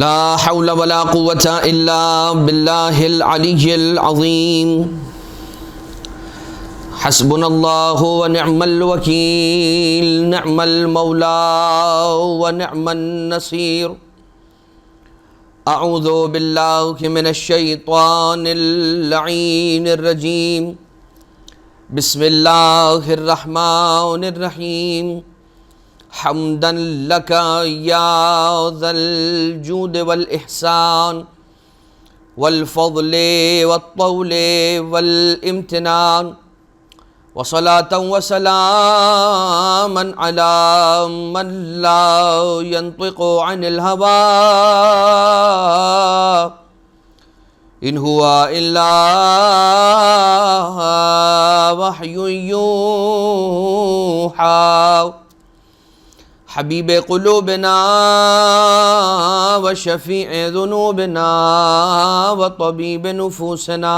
لا حول ولا قوة إلا بالله العلي العظيم حسبنا الله ونعم الوكيل نعم المولى ونعم النصير أعوذ بالله من الشيطان اللعين الرجيم بسم الله الرحمن الرحيم حمدا لك يا ذا الجود والإحسان والفضل والطول والامتنان وصلاة وسلاما على من لا ينطق عن الهوى إن هو إلا وحي يوحى حبیب قلوبنا وشفیع ذنوبنا وطبیب نفوسنا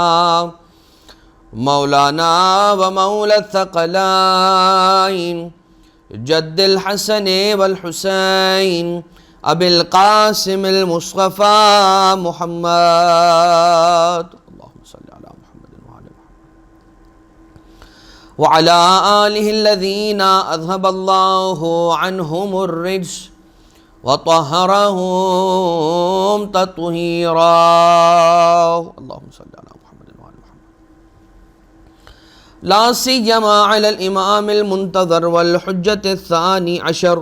مولانا ومولا الثقلین جد الحسن والحسین ابی القاسم المصطفى محمد اللهم صل على محمد وعلى محمد وعلى آلہ الذین اذهب اللہ عنہم الرجس وطہرہم تطہیرا اللہم صل علی محمد وعلى محمد لا سیما علی الامام المنتظر والحجة الثانی عشر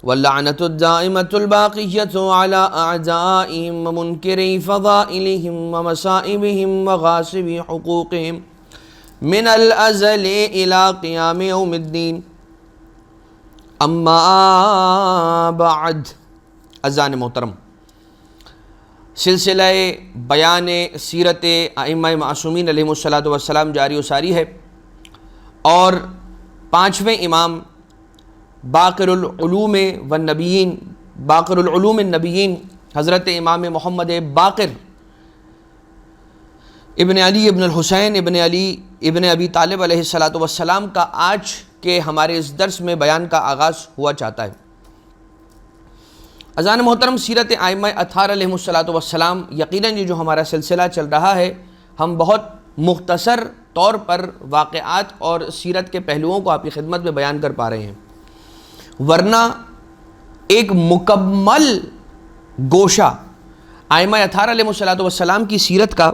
واللعنة الدائمة الباقية على أعدائهم ومنكري فضائلهم ومسائبهم وغاصبي حقوقهم من الازل الى قیام یوم الدین اما بعد اذان محترم سلسلہ بیان سیرت ائمہ معصومین علیہم الصلاۃ والسلام جاری و ساری ہے، اور پانچویں امام باقر العلوم والنبیین باقر العلوم النبیین حضرت امام محمد باقر ابن علی ابن الحسین ابن علی ابن ابی طالب علیہ الصلاۃ والسلام کا آج کے ہمارے اس درس میں بیان کا آغاز ہوا چاہتا ہے۔ اذان محترم، سیرت ائمہ اطہار علیہم الصلاۃ والسلام، یقیناً یہ جو ہمارا سلسلہ چل رہا ہے، ہم بہت مختصر طور پر واقعات اور سیرت کے پہلوؤں کو آپ کی خدمت میں بیان کر پا رہے ہیں، ورنہ ایک مکمل گوشہ ائمہ اطہار علیہم الصلاۃ والسلام کی سیرت کا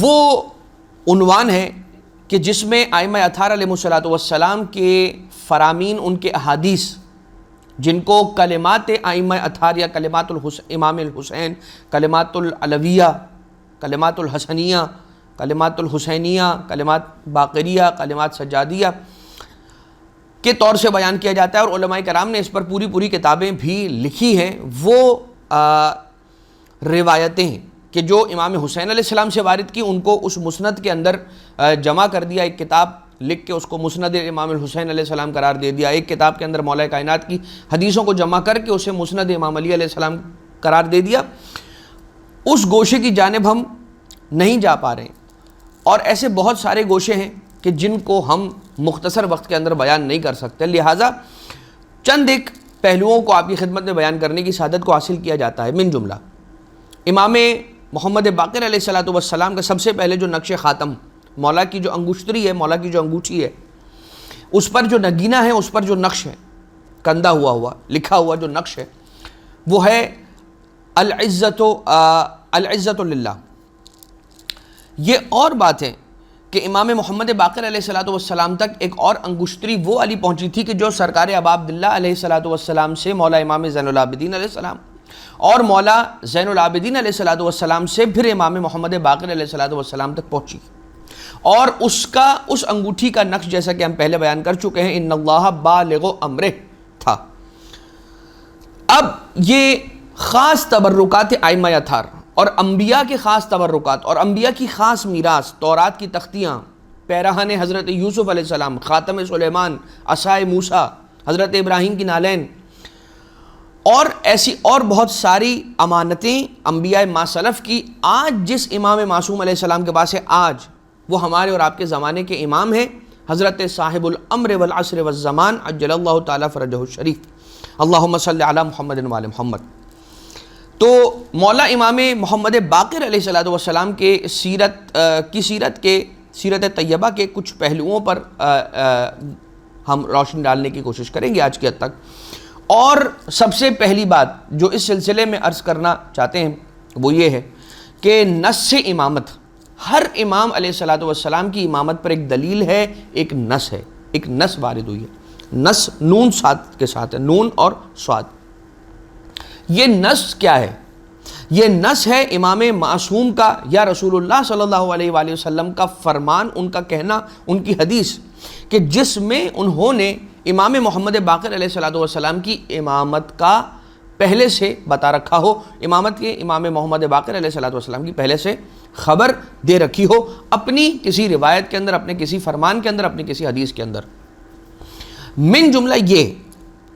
وہ عنوان ہے کہ جس میں ائمہ اطہار علیہم الصلاۃ والسلام کے فرامین، ان کے احادیث، جن کو کلمات ائمہ اطہار یا کلمات امام الحسین، کلمات العلویہ، کلمات الحسنیہ، کلمات الحسینیہ، کلمات باقریہ، کلمات سجادیہ کے طور سے بیان کیا جاتا ہے، اور علماء کرام نے اس پر پوری کتابیں بھی لکھی ہیں۔ وہ روایتیں ہیں کہ جو امام حسین علیہ السلام سے وارد کی، ان کو اس مسند کے اندر جمع کر دیا، ایک کتاب لکھ کے اس کو مسند امام الحسین علیہ السلام قرار دے دیا، ایک کتاب کے اندر مولا کائنات کی حدیثوں کو جمع کر کے اسے مسند امام علی علیہ السلام قرار دے دیا۔ اس گوشے کی جانب ہم نہیں جا پا رہے ہیں، اور ایسے بہت سارے گوشے ہیں کہ جن کو ہم مختصر وقت کے اندر بیان نہیں کر سکتے، لہٰذا چند ایک پہلوؤں کو آپ کی خدمت میں بیان کرنے کی سعادت کو حاصل کیا جاتا ہے۔ من جملہ امام محمد باقر علیہ الصلاۃ والسلام کا سب سے پہلے جو نقش خاتم، مولا کی جو انگشتری ہے، مولا کی جو انگوٹھی ہے، اس پر جو نگینہ ہے، اس پر جو نقش ہے، کندہ ہوا لکھا ہوا جو نقش ہے، وہ ہے العزت للہ۔ یہ اور بات ہے کہ امام محمد باقر علیہ الصلاۃ والسلام تک ایک اور انگشتری وہ علی پہنچی تھی کہ جو سرکار ابا عبداللہ علیہ الصلاۃ والسلام سے مولا امام زین العابدین علیہ السلام، اور مولا زین العابدین علیہ الصلاۃ والسلام سے پھر امام محمد باقر علیہ الصلاۃ والسلام تک پہنچی، اور اس انگوٹھی کا نقش جیسا کہ ہم پہلے بیان کر چکے ہیں، ان اللہ بالغ امرہ تھا۔ اب یہ خاص تبرکات ائمہ اطہار اور انبیاء کے خاص تبرکات اور انبیاء کی خاص میراث، تورات کی تختیاں، پیراہن حضرت یوسف علیہ السلام، خاتم سلیمان، عصائے موسیٰ، حضرت ابراہیم کی نالین، اور ایسی اور بہت ساری امانتیں انبیاء ما سلف کی آج جس امام معصوم علیہ السلام کے پاس ہے، آج وہ ہمارے اور آپ کے زمانے کے امام ہیں، حضرت صاحب الامر والعصر والزمان عجل اللہ تعالیٰ فرجہ الشریف۔ اللہم صلی علی محمد و آل محمد۔ تو مولا امام محمد باقر علیہ السلام کے سیرت طیبہ کے کچھ پہلوؤں پر ہم روشنی ڈالنے کی کوشش کریں گے آج کے حد تک۔ اور سب سے پہلی بات جو اس سلسلے میں عرض کرنا چاہتے ہیں وہ یہ ہے کہ نص امامت، ہر امام علیہ السلام کی امامت پر ایک دلیل ہے، ایک نص ہے، ایک نص وارد ہوئی ہے۔ نص نون ساتھ کے ساتھ ہے، نون اور سواد۔ یہ نص کیا ہے؟ یہ نص ہے امام معصوم کا یا رسول اللہ صلی اللہ علیہ وآلہ وسلم کا فرمان، ان کا کہنا، ان کی حدیث، کہ جس میں انہوں نے امام محمد باقر علیہ السلام کی امامت کا پہلے سے بتا رکھا ہو، امامت کے امام محمد باقر علیہ السلام کی پہلے سے خبر دے رکھی ہو، اپنی کسی روایت کے اندر، اپنے کسی فرمان کے اندر، اپنی کسی حدیث کے اندر۔ من جملہ یہ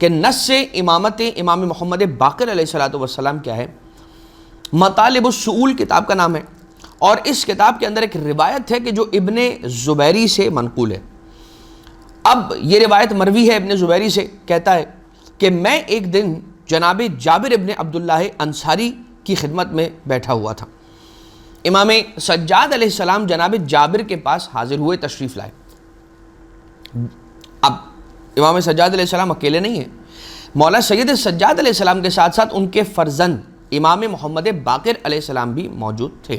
کہ نص امامت امام محمد باقر علیہ السلام کیا ہے؟ مطالب السؤول کتاب کا نام ہے، اور اس کتاب کے اندر ایک روایت ہے کہ جو ابن زبیری سے منقول ہے۔ اب یہ روایت مروی ہے ابن زبیری سے، کہتا ہے کہ میں ایک دن جناب جابر ابن عبداللہ انصاری کی خدمت میں بیٹھا ہوا تھا۔ امام سجاد علیہ السلام جناب جابر کے پاس حاضر ہوئے، تشریف لائے۔ اب امام سجاد علیہ السلام اکیلے نہیں ہیں، مولا سید سجاد علیہ السلام کے ساتھ ساتھ ان کے فرزند امام محمد باقر علیہ السلام بھی موجود تھے۔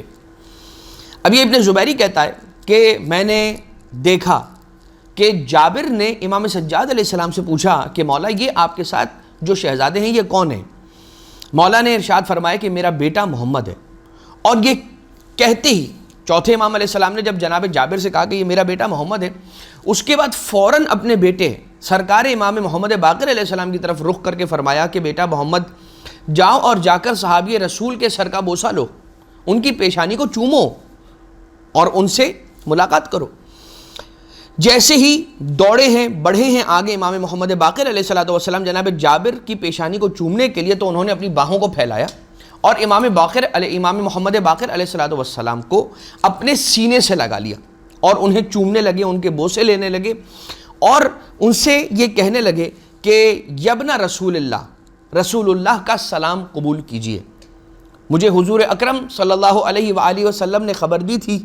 اب یہ ابن زبیری کہتا ہے کہ میں نے دیکھا کہ جابر نے امام سجاد علیہ السلام سے پوچھا کہ مولا یہ آپ کے ساتھ جو شہزادے ہیں یہ کون ہیں؟ مولا نے ارشاد فرمایا کہ میرا بیٹا محمد ہے۔ اور یہ کہتے ہی چوتھے امام علیہ السلام نے جب جناب جابر سے کہا کہ یہ میرا بیٹا محمد ہے، اس کے بعد فوراً اپنے بیٹے سرکار امام محمد باقر علیہ السلام کی طرف رخ کر کے فرمایا کہ بیٹا محمد جاؤ اور جا کر صحابی رسول کے سر کا بوسہ لو، ان کی پیشانی کو چومو اور ان سے ملاقات کرو۔ جیسے ہی دوڑے ہیں، بڑھے ہیں آگے امام محمد باقر علیہ السلام جناب جابر کی پیشانی کو چومنے کے لیے، تو انہوں نے اپنی باہوں کو پھیلایا اور امام محمد باقر علیہ السلام کو اپنے سینے سے لگا لیا اور انہیں چومنے لگے، ان کے بوسے لینے لگے اور ان سے یہ کہنے لگے کہ یبن رسول اللہ کا سلام قبول کیجئے۔ مجھے حضور اکرم صلی اللہ علیہ وآلہ وسلم نے خبر دی تھی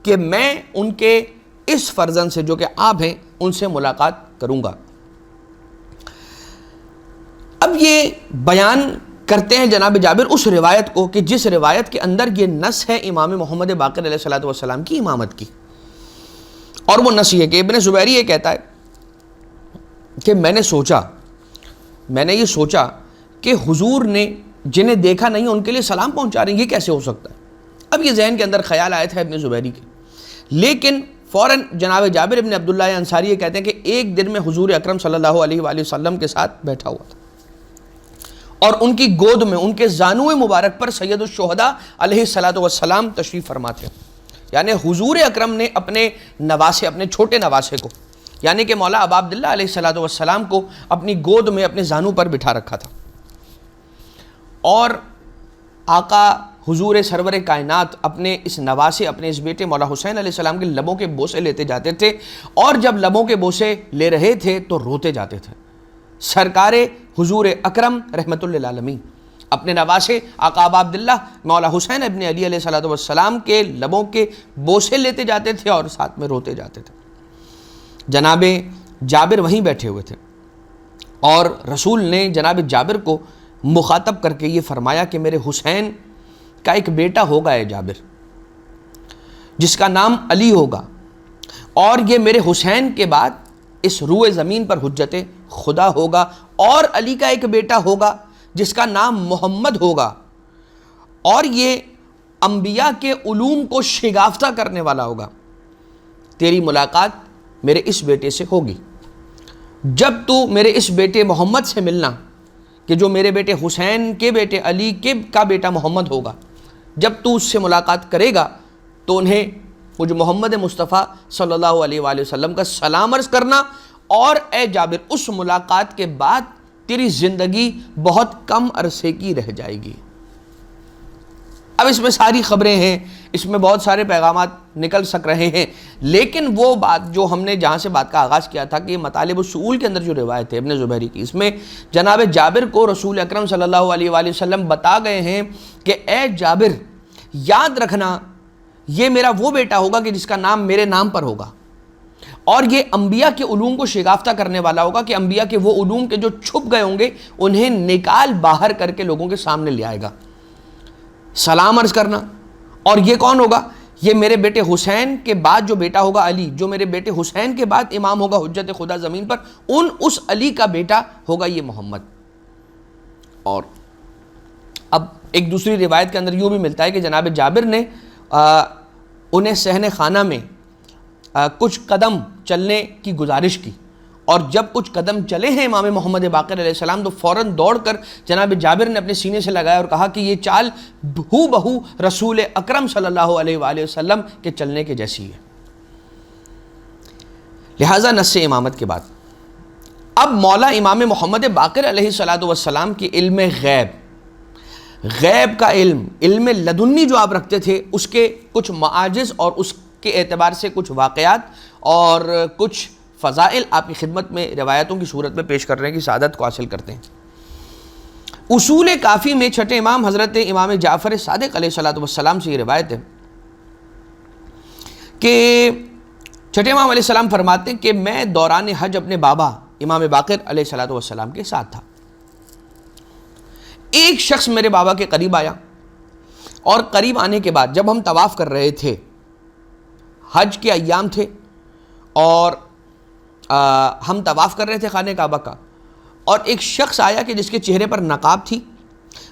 کہ میں ان کے اس فرزند سے جو کہ آپ ہیں ان سے ملاقات کروں گا۔ اب یہ بیان کرتے ہیں جناب جابر اس روایت کو کہ جس روایت کے اندر یہ نص ہے امام محمد باقر علیہ السلام کی امامت کی، اور وہ نص یہ کہ ابن زبیری یہ کہتا ہے کہ میں نے یہ سوچا کہ حضور نے جنہیں دیکھا نہیں ان کے لیے سلام پہنچا رہے ہیں، یہ کیسے ہو سکتا ہے؟ اب یہ ذہن کے اندر خیال آیا تھا ابن زبیری کے، لیکن فوراً جناب جابر ابن عبداللہ انصاری یہ کہتے ہیں کہ ایک دن میں حضور اکرم صلی اللہ علیہ وآلہ وسلم کے ساتھ بیٹھا ہوا تھا اور ان کی گود میں ان کے زانوئے مبارک پر سید الشہداء علیہ السلام تشریف فرما تھے۔ یعنی حضور اکرم نے اپنے نواسے، اپنے چھوٹے نواسے کو، یعنی کہ مولا ابا عبداللہ علیہ السلام کو اپنی گود میں اپنے زانو پر بٹھا رکھا تھا، اور آقا حضور سرور کائنات اپنے اس نواسے، اپنے اس بیٹے مولا حسین علیہ السلام کے لبوں کے بوسے لیتے جاتے تھے، اور جب لبوں کے بوسے لے رہے تھے تو روتے جاتے تھے۔ سرکار حضور اکرم رحمت للعالمین اپنے نواسے آقا ابا عبداللہ مولا حسین ابن علی علیہ السلام کے لبوں کے بوسے لیتے جاتے تھے اور ساتھ میں روتے جاتے تھے۔ جناب جابر وہیں بیٹھے ہوئے تھے اور رسول نے جناب جابر کو مخاطب کر کے یہ فرمایا کہ میرے حسین کا ایک بیٹا ہوگا اے جابر، جس کا نام علی ہوگا، اور یہ میرے حسین کے بعد اس روئے زمین پر حجت خدا ہوگا، اور علی کا ایک بیٹا ہوگا جس کا نام محمد ہوگا، اور یہ انبیاء کے علوم کو شگافتہ کرنے والا ہوگا۔ تیری ملاقات میرے اس بیٹے سے ہوگی۔ جب تو میرے اس بیٹے محمد سے ملنا، کہ جو میرے بیٹے حسین کے بیٹے علی کا بیٹا محمد ہوگا، جب تو اس سے ملاقات کرے گا تو انہیں مجھ محمد مصطفیٰ صلی اللہ علیہ وآلہ وسلم کا سلام عرض کرنا، اور اے جابر اس ملاقات کے بعد تیری زندگی بہت کم عرصے کی رہ جائے گی۔ اب اس میں ساری خبریں ہیں، اس میں بہت سارے پیغامات نکل سک رہے ہیں، لیکن وہ بات جو ہم نے جہاں سے بات کا آغاز کیا تھا کہ مطالب السؤول کے اندر جو روایت ہے ابن زبیری کی، اس میں جناب جابر کو رسول اکرم صلی اللہ علیہ وآلہ وسلم بتا گئے ہیں کہ اے جابر یاد رکھنا یہ میرا وہ بیٹا ہوگا کہ جس کا نام میرے نام پر ہوگا، اور یہ انبیاء کے علوم کو شگافتہ کرنے والا ہوگا کہ انبیاء کے وہ علوم کے جو چھپ گئے ہوں گے انہیں نکال باہر کر کے لوگوں کے سامنے لے آئے گا۔ سلام عرض کرنا، اور یہ کون ہوگا؟ یہ میرے بیٹے حسین کے بعد جو بیٹا ہوگا علی، جو میرے بیٹے حسین کے بعد امام ہوگا حجت خدا زمین پر، اس علی کا بیٹا ہوگا یہ محمد۔ اور اب ایک دوسری روایت کے اندر یوں بھی ملتا ہے کہ جناب جابر نے انہیں صحن خانہ میں کچھ قدم چلنے کی گزارش کی، اور جب کچھ قدم چلے ہیں امام محمد باقر علیہ السلام تو فوراً دوڑ کر جناب جابر نے اپنے سینے سے لگایا اور کہا کہ یہ چال ہو بہو رسول اکرم صلی اللہ علیہ وآلہ وسلم کے چلنے کے جیسی ہے۔ لہٰذا نص امامت کے بعد اب مولا امام محمد باقر علیہ السلام کی علم غیب کا علم لدنی جو آپ رکھتے تھے، اس کے کچھ معاجز اور اس کے اعتبار سے کچھ واقعات اور کچھ فضائل آپ کی خدمت میں روایتوں کی صورت میں پیش کرنے کی سعادت کو حاصل کرتے ہیں۔ اصول کافی میں چھٹے امام حضرت امام جعفر صادق علیہ السلام سے یہ روایت ہے کہ چھٹے امام علیہ السلام فرماتے ہیں کہ میں دوران حج اپنے بابا امام باقر علیہ السلام کے ساتھ تھا۔ ایک شخص میرے بابا کے قریب آیا، اور قریب آنے کے بعد جب ہم طواف کر رہے تھے، حج کے ایام تھے اور ہم طواف کر رہے تھے خانہ کعبہ کا، اور ایک شخص آیا کہ جس کے چہرے پر نقاب تھی۔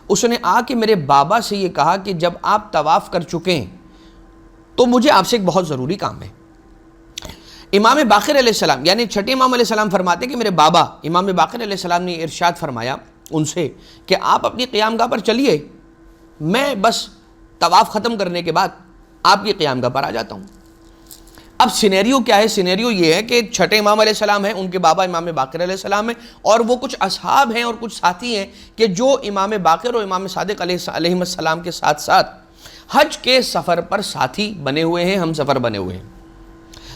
اس نے آ کے میرے بابا سے یہ کہا کہ جب آپ طواف کر چکے ہیں تو مجھے آپ سے ایک بہت ضروری کام ہے۔ امام باقر علیہ السلام یعنی چھٹے امام علیہ السلام فرماتے ہیں کہ میرے بابا امام باقر علیہ السلام نے ارشاد فرمایا ان سے کہ آپ اپنی قیام گاہ پر چلیے، میں بس طواف ختم کرنے کے بعد آپ کی قیام گاہ پر آ جاتا ہوں۔ اب سینیریو کیا ہے؟ سینیریو یہ ہے کہ چھٹے امام علیہ السلام ہیں، ان کے بابا امام باقر علیہ السلام ہیں، اور وہ کچھ اصحاب ہیں اور کچھ ساتھی ہیں کہ جو امام باقر اور امام صادق علیہ السلام کے ساتھ ساتھ حج کے سفر پر ساتھی بنے ہوئے ہیں، ہم سفر بنے ہوئے ہیں۔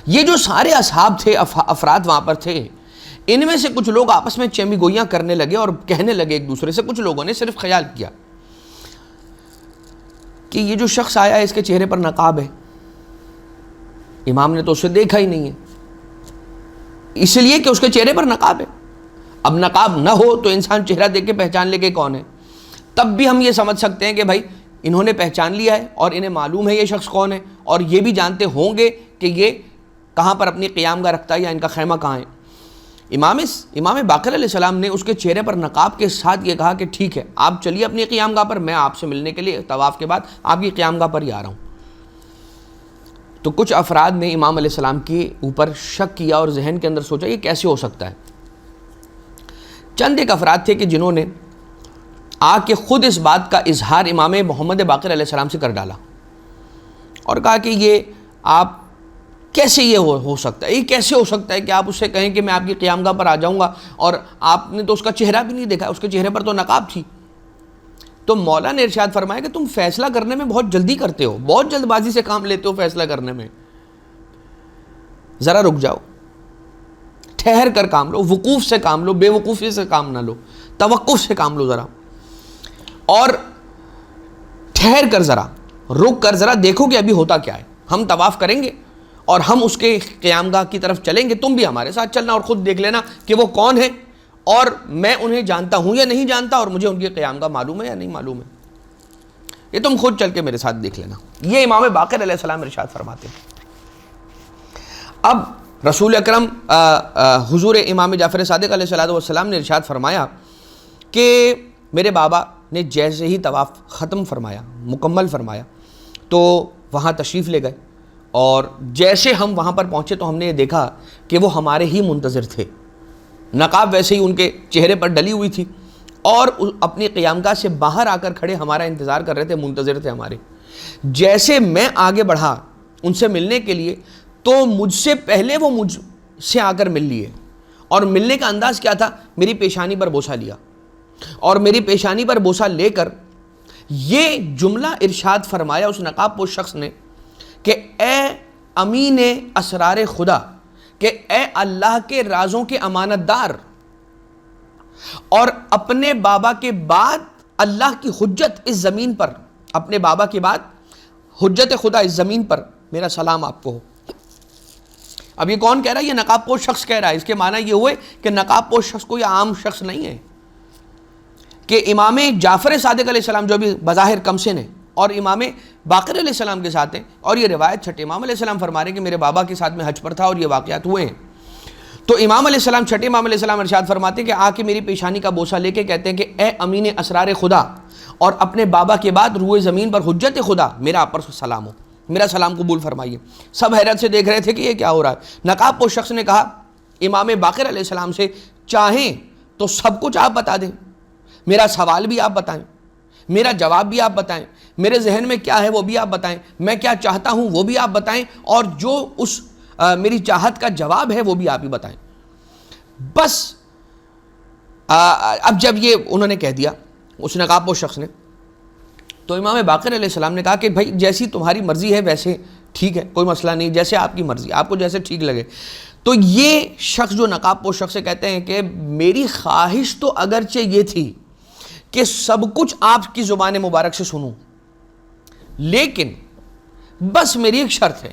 یہ جو سارے اصحاب تھے، افراد وہاں پر تھے، ان میں سے کچھ لوگ آپس میں چیمی گوئیاں کرنے لگے اور کہنے لگے ایک دوسرے سے، کچھ لوگوں نے صرف خیال کیا کہ یہ جو شخص آیا ہے اس کے چہرے پر نقاب ہے، امام نے تو اسے دیکھا ہی نہیں ہے، اس لیے کہ اس کے چہرے پر نقاب ہے۔ اب نقاب نہ ہو تو انسان چہرہ دیکھ کے پہچان لے کہ کون ہے، تب بھی ہم یہ سمجھ سکتے ہیں کہ بھائی انہوں نے پہچان لیا ہے اور انہیں معلوم ہے یہ شخص کون ہے، اور یہ بھی جانتے ہوں گے کہ یہ کہاں پر اپنی قیام گاہ رکھتا ہے یا ان کا خیمہ کہاں ہے۔ امام باقر علیہ السلام نے اس کے چہرے پر نقاب کے ساتھ یہ کہا کہ ٹھیک ہے آپ چلیے اپنی قیام گاہ پر، میں آپ سے ملنے کے لیے طواف کے بعد آپ کی قیام گاہ پر ہی آ رہا ہوں۔ تو کچھ افراد نے امام علیہ السلام کے اوپر شک کیا اور ذہن کے اندر سوچا یہ کیسے ہو سکتا ہے۔ چند ایک افراد تھے کہ جنہوں نے آ کے خود اس بات کا اظہار امام محمد باقر علیہ السلام سے کر ڈالا اور کہا کہ یہ آپ کیسے یہ ہو سکتا ہے، یہ کیسے ہو سکتا ہے کہ آپ اس سے کہیں کہ میں آپ کی قیام گاہ پر آ جاؤں گا، اور آپ نے تو اس کا چہرہ بھی نہیں دیکھا، اس کے چہرے پر تو نقاب تھی۔ تو مولا نے ارشاد فرمایا کہ تم فیصلہ کرنے میں بہت جلدی کرتے ہو، بہت جلد بازی سے کام لیتے ہو فیصلہ کرنے میں، ذرا رک جاؤ، ٹھہر کر کام لو، وقوف سے کام لو، بے وقوفی سے کام نہ لو، توقف سے کام لو ذرا، اور ٹھہر کر ذرا رک کر ذرا دیکھو کہ ابھی ہوتا کیا ہے۔ ہم طواف کریں گے اور ہم اس کے قیام گاہ کی طرف چلیں گے، تم بھی ہمارے ساتھ چلنا اور خود دیکھ لینا کہ وہ کون ہے، اور میں انہیں جانتا ہوں یا نہیں جانتا، اور مجھے ان کی قیام گاہ معلوم ہے یا نہیں معلوم ہے، یہ تم خود چل کے میرے ساتھ دیکھ لینا۔ یہ امام باقر علیہ السلام ارشاد فرماتے ہیں۔ اب رسول اکرم حضور امام جعفر صادق علیہ السلام نے ارشاد فرمایا کہ میرے بابا نے جیسے ہی طواف ختم فرمایا، مکمل فرمایا، تو وہاں تشریف لے گئے، اور جیسے ہم وہاں پر پہنچے تو ہم نے یہ دیکھا کہ وہ ہمارے ہی منتظر تھے، نقاب ویسے ہی ان کے چہرے پر ڈلی ہوئی تھی، اور اپنی قیام گاہ سے باہر آ کر کھڑے ہمارا انتظار کر رہے تھے، منتظر تھے ہمارے۔ جیسے میں آگے بڑھا ان سے ملنے کے لیے تو مجھ سے پہلے وہ مجھ سے آ کر مل لیے، اور ملنے کا انداز کیا تھا؟ میری پیشانی پر بوسہ لیا، اور میری پیشانی پر بوسہ لے کر یہ جملہ ارشاد فرمایا اس نقاب پوش شخص نے کہ اے امین اسرار خدا، کہ اے اللہ کے رازوں کے امانت دار، اور اپنے بابا کے بعد اللہ کی حجت اس زمین پر، اپنے بابا کے بعد حجت خدا اس زمین پر، میرا سلام آپ کو ہو۔ اب یہ کون کہہ رہا ہے؟ یہ نقاب پوش شخص کہہ رہا ہے۔ اس کے معنی یہ ہوئے کہ نقاب پوش شخص کوئی عام شخص نہیں ہے، کہ امام جعفر صادق علیہ السلام جو بھی بظاہر کمسن ہیں اور امام باقر علیہ السلام کے ساتھ ہیں، اور یہ روایت چھٹے امام علیہ السلام فرما رہے ہیں کہ میرے بابا کے ساتھ میں حج پر تھا اور یہ واقعات ہوئے ہیں۔ تو امام علیہ السلام، چھٹے امام علیہ السلام ارشاد فرماتے ہیں کہ آ کے میری پیشانی کا بوسہ لے کے کہتے ہیں کہ اے امین اسرار خدا، اور اپنے بابا کے بعد روئے زمین پر حجت خدا، میرا آپ پر سلام ہو، میرا سلام قبول فرمائیے۔ سب حیرت سے دیکھ رہے تھے کہ یہ کیا ہو رہا ہے۔ نقاب پوش شخص نے کہا امام باقر علیہ السلام سے، چاہیں تو سب کچھ آپ بتا دیں، میرا سوال بھی آپ بتائیں، میرا جواب بھی آپ بتائیں، میرے ذہن میں کیا ہے وہ بھی آپ بتائیں، میں کیا چاہتا ہوں وہ بھی آپ بتائیں، اور جو اس میری چاہت کا جواب ہے وہ بھی آپ ہی بتائیں۔ بس اب جب یہ انہوں نے کہہ دیا اس نقاب پوش شخص نے، تو امام باقر علیہ السلام نے کہا کہ بھائی جیسی تمہاری مرضی ہے ویسے ٹھیک ہے، کوئی مسئلہ نہیں، جیسے آپ کی مرضی، آپ کو جیسے ٹھیک لگے۔ تو یہ شخص جو نقاب پوش شخص سے کہتے ہیں کہ میری خواہش تو اگرچہ یہ تھی کہ سب کچھ آپ کی زبان مبارک سے سنوں، لیکن بس میری ایک شرط ہے،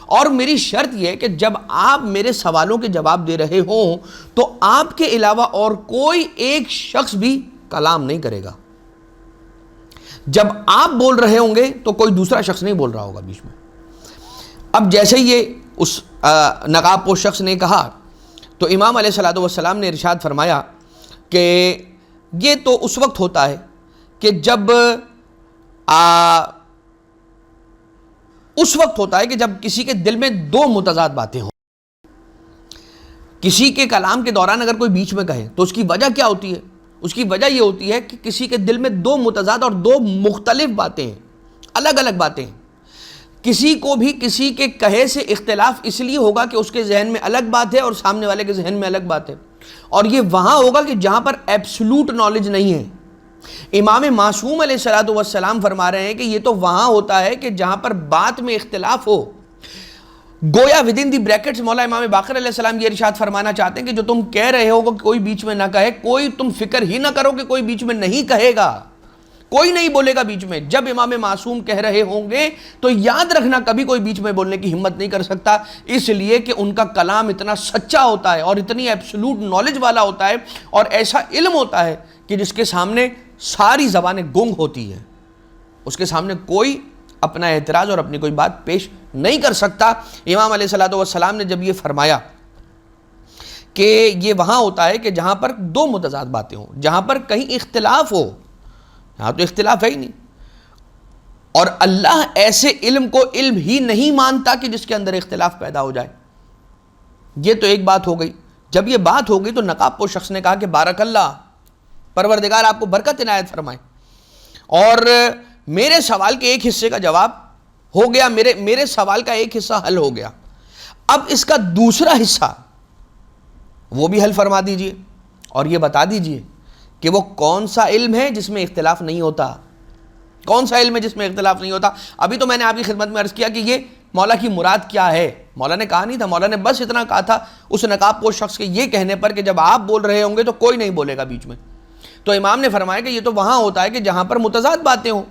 اور میری شرط یہ ہے کہ جب آپ میرے سوالوں کے جواب دے رہے ہوں تو آپ کے علاوہ اور کوئی ایک شخص بھی کلام نہیں کرے گا۔ جب آپ بول رہے ہوں گے تو کوئی دوسرا شخص نہیں بول رہا ہوگا بیچ میں۔ اب جیسے یہ اس نقاب پوش شخص نے کہا تو امام علیہ الصلوۃ والسلام نے ارشاد فرمایا کہ یہ تو اس وقت ہوتا ہے کہ جب جب کسی کے دل میں دو متضاد باتیں ہوں۔ کسی کے کلام کے دوران اگر کوئی بیچ میں کہے تو اس کی وجہ کیا ہوتی ہے؟ اس کی وجہ یہ ہوتی ہے کہ کسی کے دل میں دو متضاد اور دو مختلف باتیں ہیں، الگ الگ باتیں ہیں۔ کسی کو بھی کسی کے کہے سے اختلاف اس لیے ہوگا کہ اس کے ذہن میں الگ بات ہے اور سامنے والے کے ذہن میں الگ بات ہے، اور یہ وہاں ہوگا کہ جہاں پر ایبسولوٹ نالج نہیں ہے۔ امام معصوم علیہ الصلوۃ والسلام فرما رہے ہیں کہ یہ تو وہاں ہوتا ہے کہ جہاں پر بات میں اختلاف ہو۔ گویا ودن دی بریکٹس مولا امام باقر علیہ السلام یہ ارشاد فرمانا چاہتے ہیں کہ جو تم کہہ رہے ہو کہ کوئی بیچ میں نہ کہے، کوئی تم فکر ہی نہ کرو کہ کوئی بیچ میں نہیں کہے گا، کوئی نہیں بولے گا بیچ میں۔ جب امام معصوم کہہ رہے ہوں گے تو یاد رکھنا کبھی کوئی بیچ میں بولنے کی ہمت نہیں کر سکتا، اس لیے کہ ان کا کلام اتنا سچا ہوتا ہے اور اتنی ایبسولوٹ نالج والا ہوتا ہے اور ایسا علم ہوتا ہے کہ جس کے سامنے ساری زبانیں گنگ ہوتی ہیں، اس کے سامنے کوئی اپنا اعتراض اور اپنی کوئی بات پیش نہیں کر سکتا۔ امام علیہ الصلوۃ والسلام نے جب یہ فرمایا کہ یہ وہاں ہوتا ہے کہ جہاں پر دو متضاد باتیں ہوں، جہاں پر کہیں اختلاف ہو، یہاں تو اختلاف ہے ہی نہیں، اور اللہ ایسے علم کو علم ہی نہیں مانتا کہ جس کے اندر اختلاف پیدا ہو جائے۔ یہ تو ایک بات ہو گئی۔ جب یہ بات ہو گئی تو نقاب پوش شخص نے کہا کہ بارک اللہ، پروردگار آپ کو برکت عنایت فرمائے، اور میرے سوال کے ایک حصے کا جواب ہو گیا، میرے سوال کا ایک حصہ حل ہو گیا، اب اس کا دوسرا حصہ وہ بھی حل فرما دیجئے، اور یہ بتا دیجئے کہ وہ کون سا علم ہے جس میں اختلاف نہیں ہوتا، کون سا علم ہے جس میں اختلاف نہیں ہوتا۔ ابھی تو میں نے آپ کی خدمت میں عرض کیا کہ یہ مولا کی مراد کیا ہے، مولا نے کہا نہیں تھا، مولا نے بس اتنا کہا تھا اس نقاب پوش شخص کے یہ کہنے پر کہ جب آپ بول رہے ہوں گے تو کوئی نہیں بولے گا بیچ میں۔ تو امام نے فرمایا کہ یہ تو وہاں ہوتا ہے کہ جہاں پر متضاد باتیں ہوں،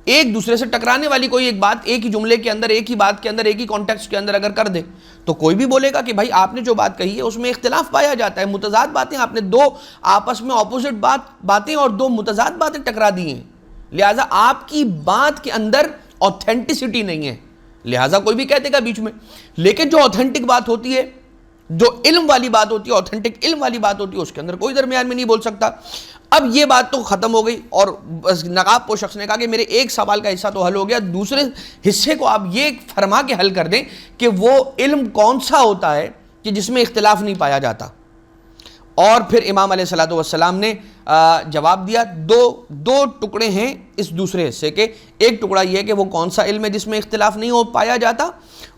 ایک دوسرے سے ٹکرانے والی کوئی ایک بات ایک ہی جملے کے اندر، ایک ہی بات کے اندر، ایک ہی کانٹیکسٹ کے اندر اگر کر دے تو کوئی بھی بولے گا کہ بھائی آپ نے جو بات کہی ہے اس میں اختلاف پایا جاتا ہے، متضاد باتیں، آپ نے دو آپس میں اپوزٹ باتیں اور دو متضاد باتیں ٹکرا دی ہیں، لہٰذا آپ کی بات کے اندر اوتھینٹسٹی نہیں ہے، لہٰذا کوئی بھی کہہ دے گا بیچ میں۔ لیکن جو اوتھینٹک بات ہوتی ہے، جو علم والی بات ہوتی ہے، اوتھینٹک علم والی بات ہوتی ہے، اس کے اندر کوئی درمیان میں نہیں بول سکتا۔ اب یہ بات تو ختم ہو گئی، اور نقاب پوش شخص نے کہا کہ میرے ایک سوال کا حصہ تو حل ہو گیا، دوسرے حصے کو آپ یہ فرما کے حل کر دیں کہ وہ علم کون سا ہوتا ہے کہ جس میں اختلاف نہیں پایا جاتا۔ اور پھر امام علیہ الصلوۃ والسلام نے جواب دیا، دو ٹکڑے ہیں اس دوسرے حصے کے، ایک ٹکڑا یہ ہے کہ وہ کون سا علم ہے جس میں اختلاف نہیں ہو پایا جاتا،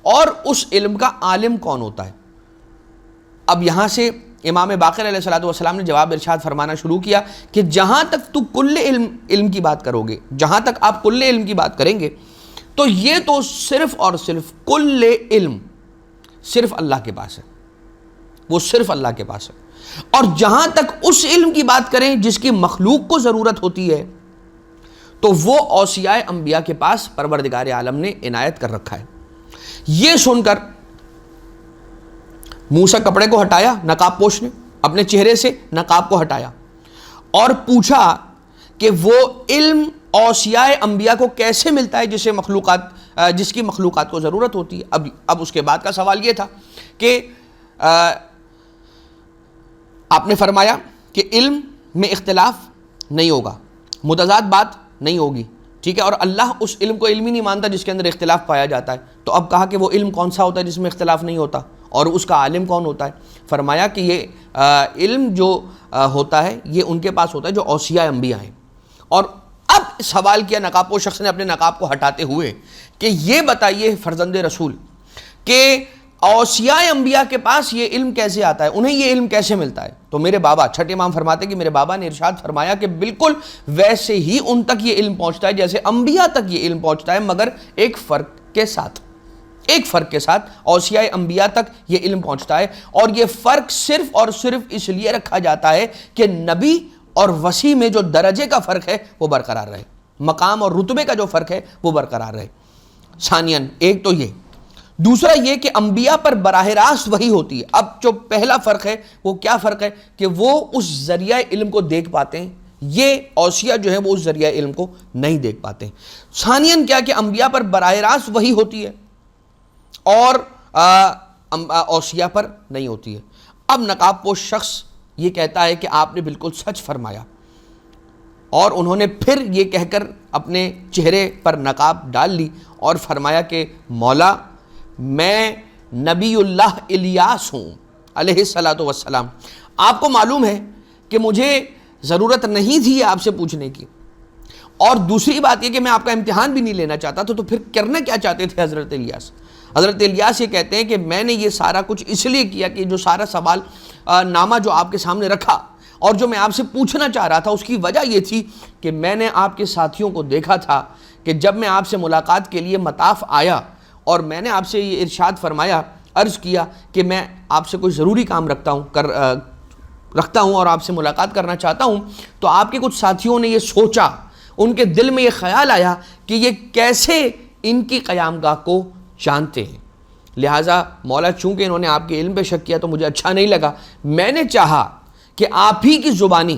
اور اس علم کا عالم کون ہوتا ہے۔ اب یہاں سے امام باقر علیہ الصلوۃ والسلام نے جواب ارشاد فرمانا شروع کیا کہ جہاں تک تو کل علم کی بات کرو گے، جہاں تک آپ کل علم کی بات کریں گے تو یہ تو صرف اور صرف کل علم صرف اللہ کے پاس ہے، وہ صرف اللہ کے پاس ہے۔ اور جہاں تک اس علم کی بات کریں جس کی مخلوق کو ضرورت ہوتی ہے تو وہ اوصیاء انبیاء کے پاس پروردگار عالم نے عنایت کر رکھا ہے۔ یہ سن کر موسیٰ کپڑے کو ہٹایا، نقاب پوش نے اپنے چہرے سے نقاب کو ہٹایا اور پوچھا کہ وہ علم اوصیاء انبیاء کو کیسے ملتا ہے جس کی مخلوقات کو ضرورت ہوتی ہے۔ اب اس کے بعد کا سوال یہ تھا کہ آپ نے فرمایا کہ علم میں اختلاف نہیں ہوگا، متضاد بات نہیں ہوگی، ٹھیک ہے، اور اللہ اس علم کو علم ہی نہیں مانتا جس کے اندر اختلاف پایا جاتا ہے۔ تو اب کہا کہ وہ علم کون سا ہوتا ہے جس میں اختلاف نہیں ہوتا، اور اس کا عالم کون ہوتا ہے؟ فرمایا کہ یہ علم جو ہوتا ہے یہ ان کے پاس ہوتا ہے جو اوصیاء انبیاء ہیں۔ اور اب سوال کیا نقاب پوش شخص نے اپنے نقاب کو ہٹاتے ہوئے کہ یہ بتائیے فرزند رسول کہ اوصیاء انبیاء کے پاس یہ علم کیسے آتا ہے، انہیں یہ علم کیسے ملتا ہے؟ تو میرے بابا چھٹے امام فرماتے کہ میرے بابا نے ارشاد فرمایا کہ بالکل ویسے ہی ان تک یہ علم پہنچتا ہے جیسے انبیاء تک یہ علم پہنچتا ہے، مگر ایک فرق کے ساتھ اوصیاء انبیاء تک یہ علم پہنچتا ہے، اور یہ فرق صرف اور صرف اس لیے رکھا جاتا ہے کہ نبی اور وصی میں جو درجے کا فرق ہے وہ برقرار رہے، مقام اور رتبے کا جو فرق ہے وہ برقرار رہے۔ ثانیاً ایک تو یہ، دوسرا یہ کہ انبیاء پر براہ راست وحی ہوتی ہے۔ اب جو پہلا فرق ہے وہ کیا فرق ہے کہ وہ اس ذریعہ علم کو دیکھ پاتے ہیں، یہ اوصیاء جو ہے وہ اس ذریعہ علم کو نہیں دیکھ پاتے ہیں۔ ثانیاً کیا کہ انبیاء پر براہ راست وحی ہوتی ہے اور اوصیاء پر نہیں ہوتی ہے۔ اب نقاب پوش شخص یہ کہتا ہے کہ آپ نے بالکل سچ فرمایا، اور انہوں نے پھر یہ کہہ کر اپنے چہرے پر نقاب ڈال لی اور فرمایا کہ مولا میں نبی اللہ الیاس ہوں علیہ الصلوۃ والسلام، آپ کو معلوم ہے کہ مجھے ضرورت نہیں تھی آپ سے پوچھنے کی، اور دوسری بات یہ کہ میں آپ کا امتحان بھی نہیں لینا چاہتا تو پھر کرنا کیا چاہتے تھے حضرت الیاس؟ حضرت الیاس یہ کہتے ہیں کہ میں نے یہ سارا کچھ اس لیے کیا کہ جو سارا سوال نامہ جو آپ کے سامنے رکھا اور جو میں آپ سے پوچھنا چاہ رہا تھا اس کی وجہ یہ تھی کہ میں نے آپ کے ساتھیوں کو دیکھا تھا کہ جب میں آپ سے ملاقات کے لیے مطاف آیا اور میں نے آپ سے یہ ارشاد فرمایا، عرض کیا کہ میں آپ سے کوئی ضروری کام رکھتا ہوں اور آپ سے ملاقات کرنا چاہتا ہوں، تو آپ کے کچھ ساتھیوں نے یہ سوچا، ان کے دل میں یہ خیال آیا کہ یہ کیسے ان کی قیام گاہ کو جانتے ہیں، لہٰذا مولا چونکہ انہوں نے آپ کے علم پہ شک کیا تو مجھے اچھا نہیں لگا، میں نے چاہا کہ آپ ہی کی زبانی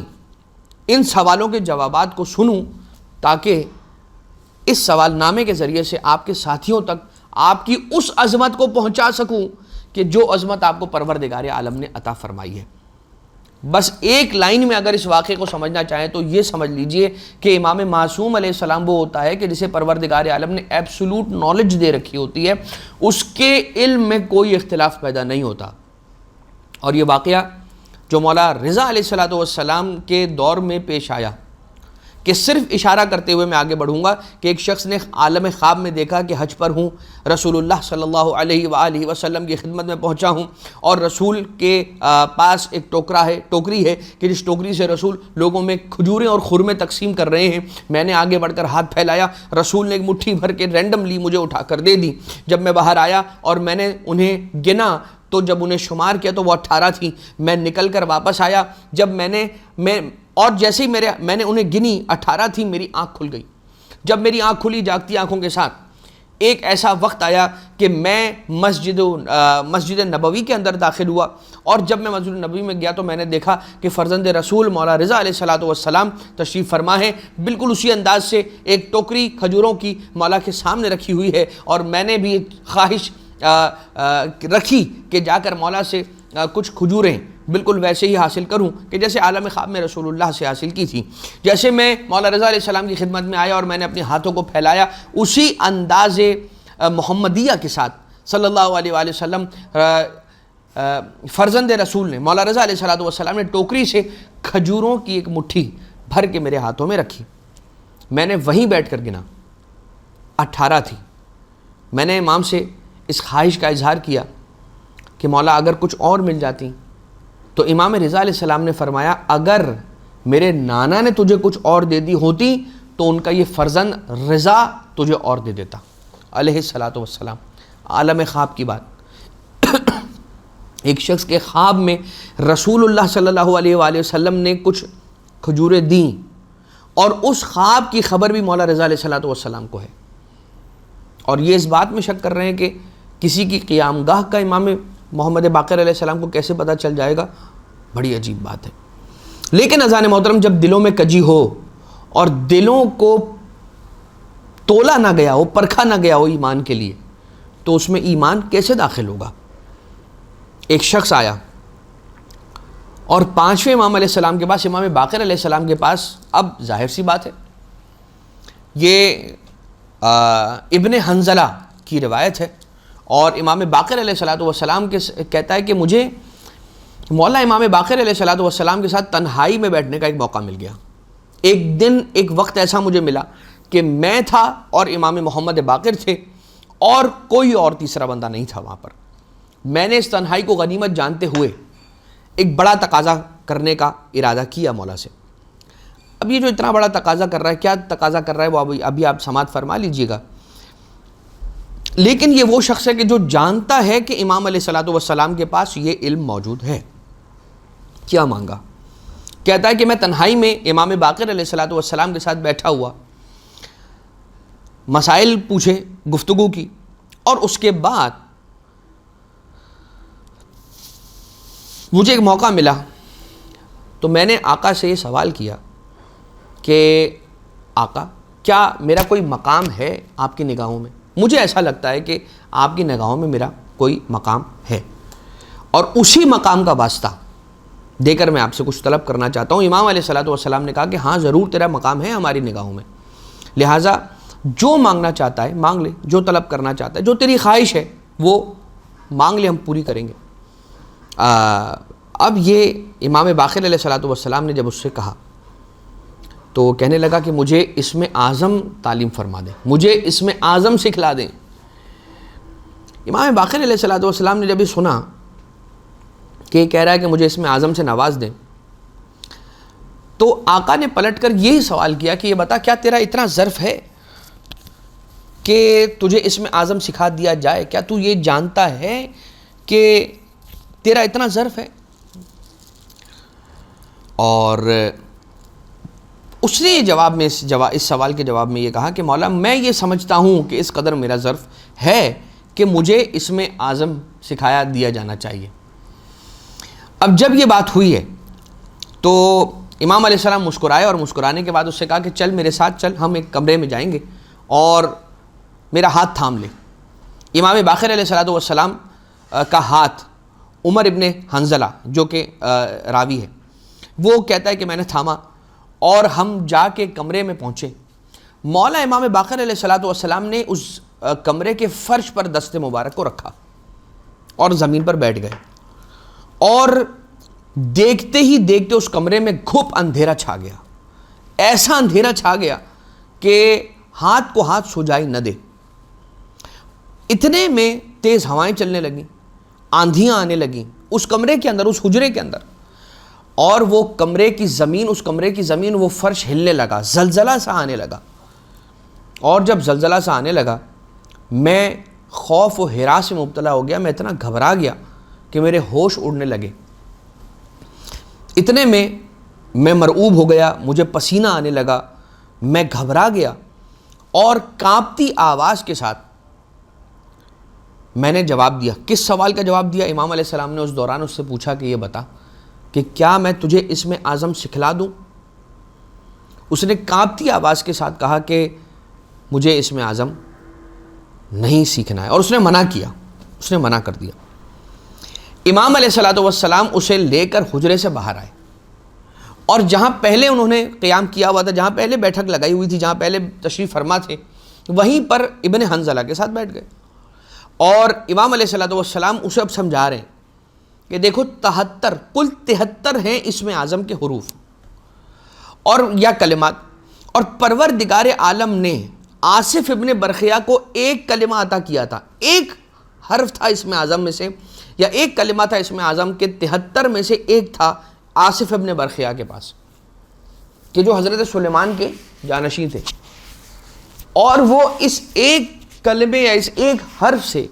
ان سوالوں کے جوابات کو سنوں تاکہ اس سوال نامے کے ذریعے سے آپ کے ساتھیوں تک آپ کی اس عظمت کو پہنچا سکوں کہ جو عظمت آپ کو پروردگار عالم نے عطا فرمائی ہے۔ بس ایک لائن میں اگر اس واقعے کو سمجھنا چاہیں تو یہ سمجھ لیجئے کہ امام معصوم علیہ السلام وہ ہوتا ہے کہ جسے پروردگار عالم نے ایبسولوٹ نالج دے رکھی ہوتی ہے، اس کے علم میں کوئی اختلاف پیدا نہیں ہوتا۔ اور یہ واقعہ جو مولا رضا علیہ السلام کے دور میں پیش آیا کہ صرف اشارہ کرتے ہوئے میں آگے بڑھوں گا کہ ایک شخص نے عالم خواب میں دیکھا کہ حج پر ہوں، رسول اللہ صلی اللہ علیہ وآلہ وسلم کی خدمت میں پہنچا ہوں اور رسول کے پاس ایک ٹوکری ہے کہ جس ٹوکری سے رسول لوگوں میں کھجوریں اور خرمے تقسیم کر رہے ہیں۔ میں نے آگے بڑھ کر ہاتھ پھیلایا، رسول نے ایک مٹھی بھر کے رینڈملی مجھے اٹھا کر دے دی۔ جب میں باہر آیا اور میں نے انہیں گنا تو جب انہیں شمار کیا تو وہ 18 تھیں۔ میں نکل کر واپس آیا، جب اور جیسے ہی میں نے انہیں گنی 18 تھی، میری آنکھ کھل گئی۔ جب میری آنکھ کھلی جاگتی آنکھوں کے ساتھ ایک ایسا وقت آیا کہ میں مسجد نبوی کے اندر داخل ہوا، اور جب میں مسجد نبوی میں گیا تو میں نے دیکھا کہ فرزند رسول مولا رضا علیہ السلام تشریف فرما ہے، بالکل اسی انداز سے ایک ٹوکری کھجوروں کی مولا کے سامنے رکھی ہوئی ہے، اور میں نے بھی خواہش رکھی کہ جا کر مولا سے کچھ کھجوریں بالکل ویسے ہی حاصل کروں کہ جیسے عالم خواب میں رسول اللہ سے حاصل کی تھی۔ جیسے میں مولا رضا علیہ السلام کی خدمت میں آیا اور میں نے اپنے ہاتھوں کو پھیلایا، اسی انداز محمدیہ کے ساتھ صلی اللہ علیہ وآلہ وسلم فرزند رسول نے مولا رضا علیہ السلام نے ٹوکری سے کھجوروں کی ایک مٹھی بھر کے میرے ہاتھوں میں رکھی۔ میں نے وہیں بیٹھ کر گنا، 18 تھی۔ میں نے امام سے اس خواہش کا اظہار کیا کہ مولا اگر کچھ اور مل جاتی تو امام رضا علیہ السلام نے فرمایا اگر میرے نانا نے تجھے کچھ اور دے دی ہوتی تو ان کا یہ فرزند رضا تجھے اور دے دیتا علیہ الصلوۃ والسلام۔ عالم خواب کی بات، ایک شخص کے خواب میں رسول اللہ صلی اللہ علیہ وآلہ وسلم نے کچھ کھجوریں دیں، اور اس خواب کی خبر بھی مولا رضا علیہ الصلوۃ والسلام کو ہے، اور یہ اس بات میں شک کر رہے ہیں کہ کسی کی قیام گاہ کا امام محمد باقر علیہ السلام کو کیسے پتہ چل جائے گا؟ بڑی عجیب بات ہے۔ لیکن اذان محترم، جب دلوں میں کجی ہو اور دلوں کو تولا نہ گیا ہو، پرکھا نہ گیا ہو ایمان کے لیے، تو اس میں ایمان کیسے داخل ہوگا؟ ایک شخص آیا اور 5ویں امام علیہ السلام کے پاس، امام باقر علیہ السلام کے پاس، اب ظاہر سی بات ہے یہ ابن حنظلہ کی روایت ہے، اور امام باقر علیہ السلام کے کہتا ہے کہ مجھے مولا امام باقر علیہ السلام کے ساتھ تنہائی میں بیٹھنے کا ایک موقع مل گیا۔ ایک دن، ایک وقت ایسا مجھے ملا کہ میں تھا اور امام محمد باقر تھے، اور کوئی اور تیسرا بندہ نہیں تھا وہاں پر۔ میں نے اس تنہائی کو غنیمت جانتے ہوئے ایک بڑا تقاضا کرنے کا ارادہ کیا مولا سے۔ اب یہ جو اتنا بڑا تقاضا کر رہا ہے، کیا تقاضا کر رہا ہے وہ ابھی آپ سماعت فرما لیجئے گا۔ لیکن یہ وہ شخص ہے کہ جو جانتا ہے کہ امام علیہ السلام کے پاس یہ علم موجود ہے۔ کیا مانگا؟ کہتا ہے کہ میں تنہائی میں امام باقر علیہ السلام کے ساتھ بیٹھا ہوا، مسائل پوچھے، گفتگو کی، اور اس کے بعد مجھے ایک موقع ملا تو میں نے آقا سے یہ سوال کیا کہ آقا، کیا میرا کوئی مقام ہے آپ کی نگاہوں میں؟ مجھے ایسا لگتا ہے کہ آپ کی نگاہوں میں میرا کوئی مقام ہے، اور اسی مقام کا واسطہ دے کر میں آپ سے کچھ طلب کرنا چاہتا ہوں۔ امام علیہ السلام نے کہا کہ ہاں ضرور تیرا مقام ہے ہماری نگاہوں میں، لہٰذا جو مانگنا چاہتا ہے مانگ لے، جو طلب کرنا چاہتا ہے، جو تیری خواہش ہے وہ مانگ لے، ہم پوری کریں گے۔ اب یہ امام باقر علیہ السلام نے جب اس سے کہا تو وہ کہنے لگا کہ مجھے اسم اعظم تعلیم فرما دیں، مجھے اسم اعظم سکھلا دیں۔ امام باقر علیہ السلام نے جب یہ سنا کہ یہ کہہ رہا ہے کہ مجھے اسم اعظم سے نواز دیں، تو آقا نے پلٹ کر یہی سوال کیا کہ یہ بتا، کیا تیرا اتنا ظرف ہے کہ تجھے اسم اعظم سکھا دیا جائے؟ کیا تو یہ جانتا ہے کہ تیرا اتنا ظرف ہے؟ اور اس نے جواب میں اس سوال کے جواب میں یہ کہا کہ مولا، میں یہ سمجھتا ہوں کہ اس قدر میرا ظرف ہے کہ مجھے اسم اعظم سکھایا دیا جانا چاہیے۔ اب جب یہ بات ہوئی ہے تو امام علیہ السلام مسکرائے، اور مسکرانے کے بعد اس سے کہا کہ چل میرے ساتھ چل، ہم ایک کمرے میں جائیں گے اور میرا ہاتھ تھام لے۔ امام باقر علیہ السلام کا ہاتھ عمر ابن حنظلہ جو کہ راوی ہے، وہ کہتا ہے کہ میں نے تھاما اور ہم جا کے کمرے میں پہنچے۔ مولا امام باقر علیہ السلام نے اس کمرے کے فرش پر دست مبارک کو رکھا اور زمین پر بیٹھ گئے، اور دیکھتے ہی دیکھتے اس کمرے میں گھپ اندھیرا چھا گیا، ایسا اندھیرا چھا گیا کہ ہاتھ کو ہاتھ سجائی نہ دے۔ اتنے میں تیز ہوائیں چلنے لگیں، آندھیاں آنے لگیں اس کمرے کے اندر، اس حجرے کے اندر، اور وہ کمرے کی زمین وہ فرش ہلنے لگا، زلزلہ سا آنے لگا۔ اور جب زلزلہ سا آنے لگا، میں خوف و ہراس سے مبتلا ہو گیا، میں اتنا گھبرا گیا کہ میرے ہوش اڑنے لگے۔ اتنے میں مرعوب ہو گیا، مجھے پسینہ آنے لگا، میں گھبرا گیا، اور کانپتی آواز کے ساتھ میں نے جواب دیا۔ کس سوال کا جواب دیا؟ امام علیہ السلام نے اس دوران اس سے پوچھا کہ یہ بتا کہ کیا میں تجھے اسم اعظم سکھلا دوں؟ اس نے کانپتی آواز کے ساتھ کہا کہ مجھے اسم اعظم نہیں سیکھنا ہے، اور اس نے منع کیا، اس نے منع کر دیا۔ امام علیہ السلام اسے لے کر حجرے سے باہر آئے، اور جہاں پہلے انہوں نے قیام کیا ہوا تھا، جہاں پہلے بیٹھک لگائی ہوئی تھی، جہاں پہلے تشریف فرما تھے، وہیں پر ابن حنظلہ کے ساتھ بیٹھ گئے، اور امام علیہ السلام اسے اب سمجھا رہے ہیں کہ دیکھو 73 کل 73 ہیں اسم اعظم کے حروف اور یا کلمات، اور پروردگار عالم نے آصف ابن برخیہ کو ایک کلمہ عطا کیا تھا، ایک حرف تھا اسم اعظم میں سے یا ایک کلمہ تھا اسم اعظم کے 73 میں سے ایک تھا آصف ابن برخیا کے پاس، کہ جو حضرت سلیمان کے جانشین تھے، اور وہ اس ایک کلمے یا اس ایک حرف سے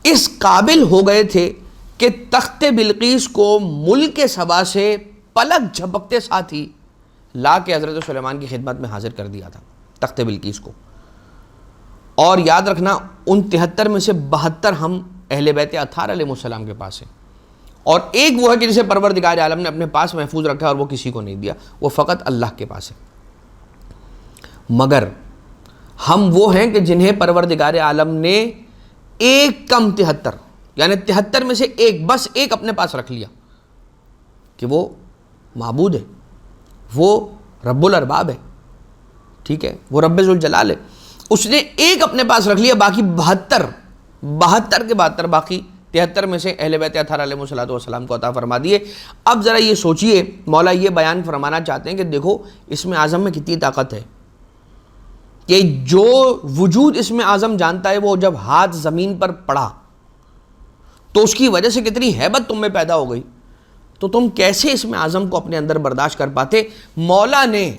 اس قابل ہو گئے تھے کہ تخت بلقیس کو ملک سبا سے پلک جھپکتے ساتھ ہی لا کے حضرت سلیمان کی خدمت میں حاضر کر دیا تھا تخت بلقیس کو. اور یاد رکھنا ان 73 میں سے 72 ہم اہل بیت اطہار علیہ السلام کے پاس ہیں، اور ایک وہ ہے کہ جسے پروردگار عالم نے اپنے پاس محفوظ رکھا اور وہ کسی کو نہیں دیا، وہ فقط اللہ کے پاس ہے. مگر ہم وہ ہیں کہ جنہیں پروردگار عالم نے ایک کم 73 یعنی 73 میں سے ایک، بس ایک اپنے پاس رکھ لیا کہ وہ معبود ہے، وہ رب الارباب ہے، ٹھیک ہے، وہ رب ذوالجلال ہے. اس نے ایک اپنے پاس رکھ لیا، باقی 72 کے 72 باقی 73 میں سے اہل بیت اطہار علیہ السلام کو عطا فرما دیے. اب ذرا یہ سوچئے، مولا یہ بیان فرمانا چاہتے ہیں کہ دیکھو اسم اعظم میں کتنی طاقت ہے کہ جو وجود اسم اعظم جانتا ہے وہ جب ہاتھ زمین پر پڑا تو اس کی وجہ سے کتنی ہیبت تم میں پیدا ہو گئی، تو تم کیسے اسم اعظم کو اپنے اندر برداشت کر پاتے؟ مولا نے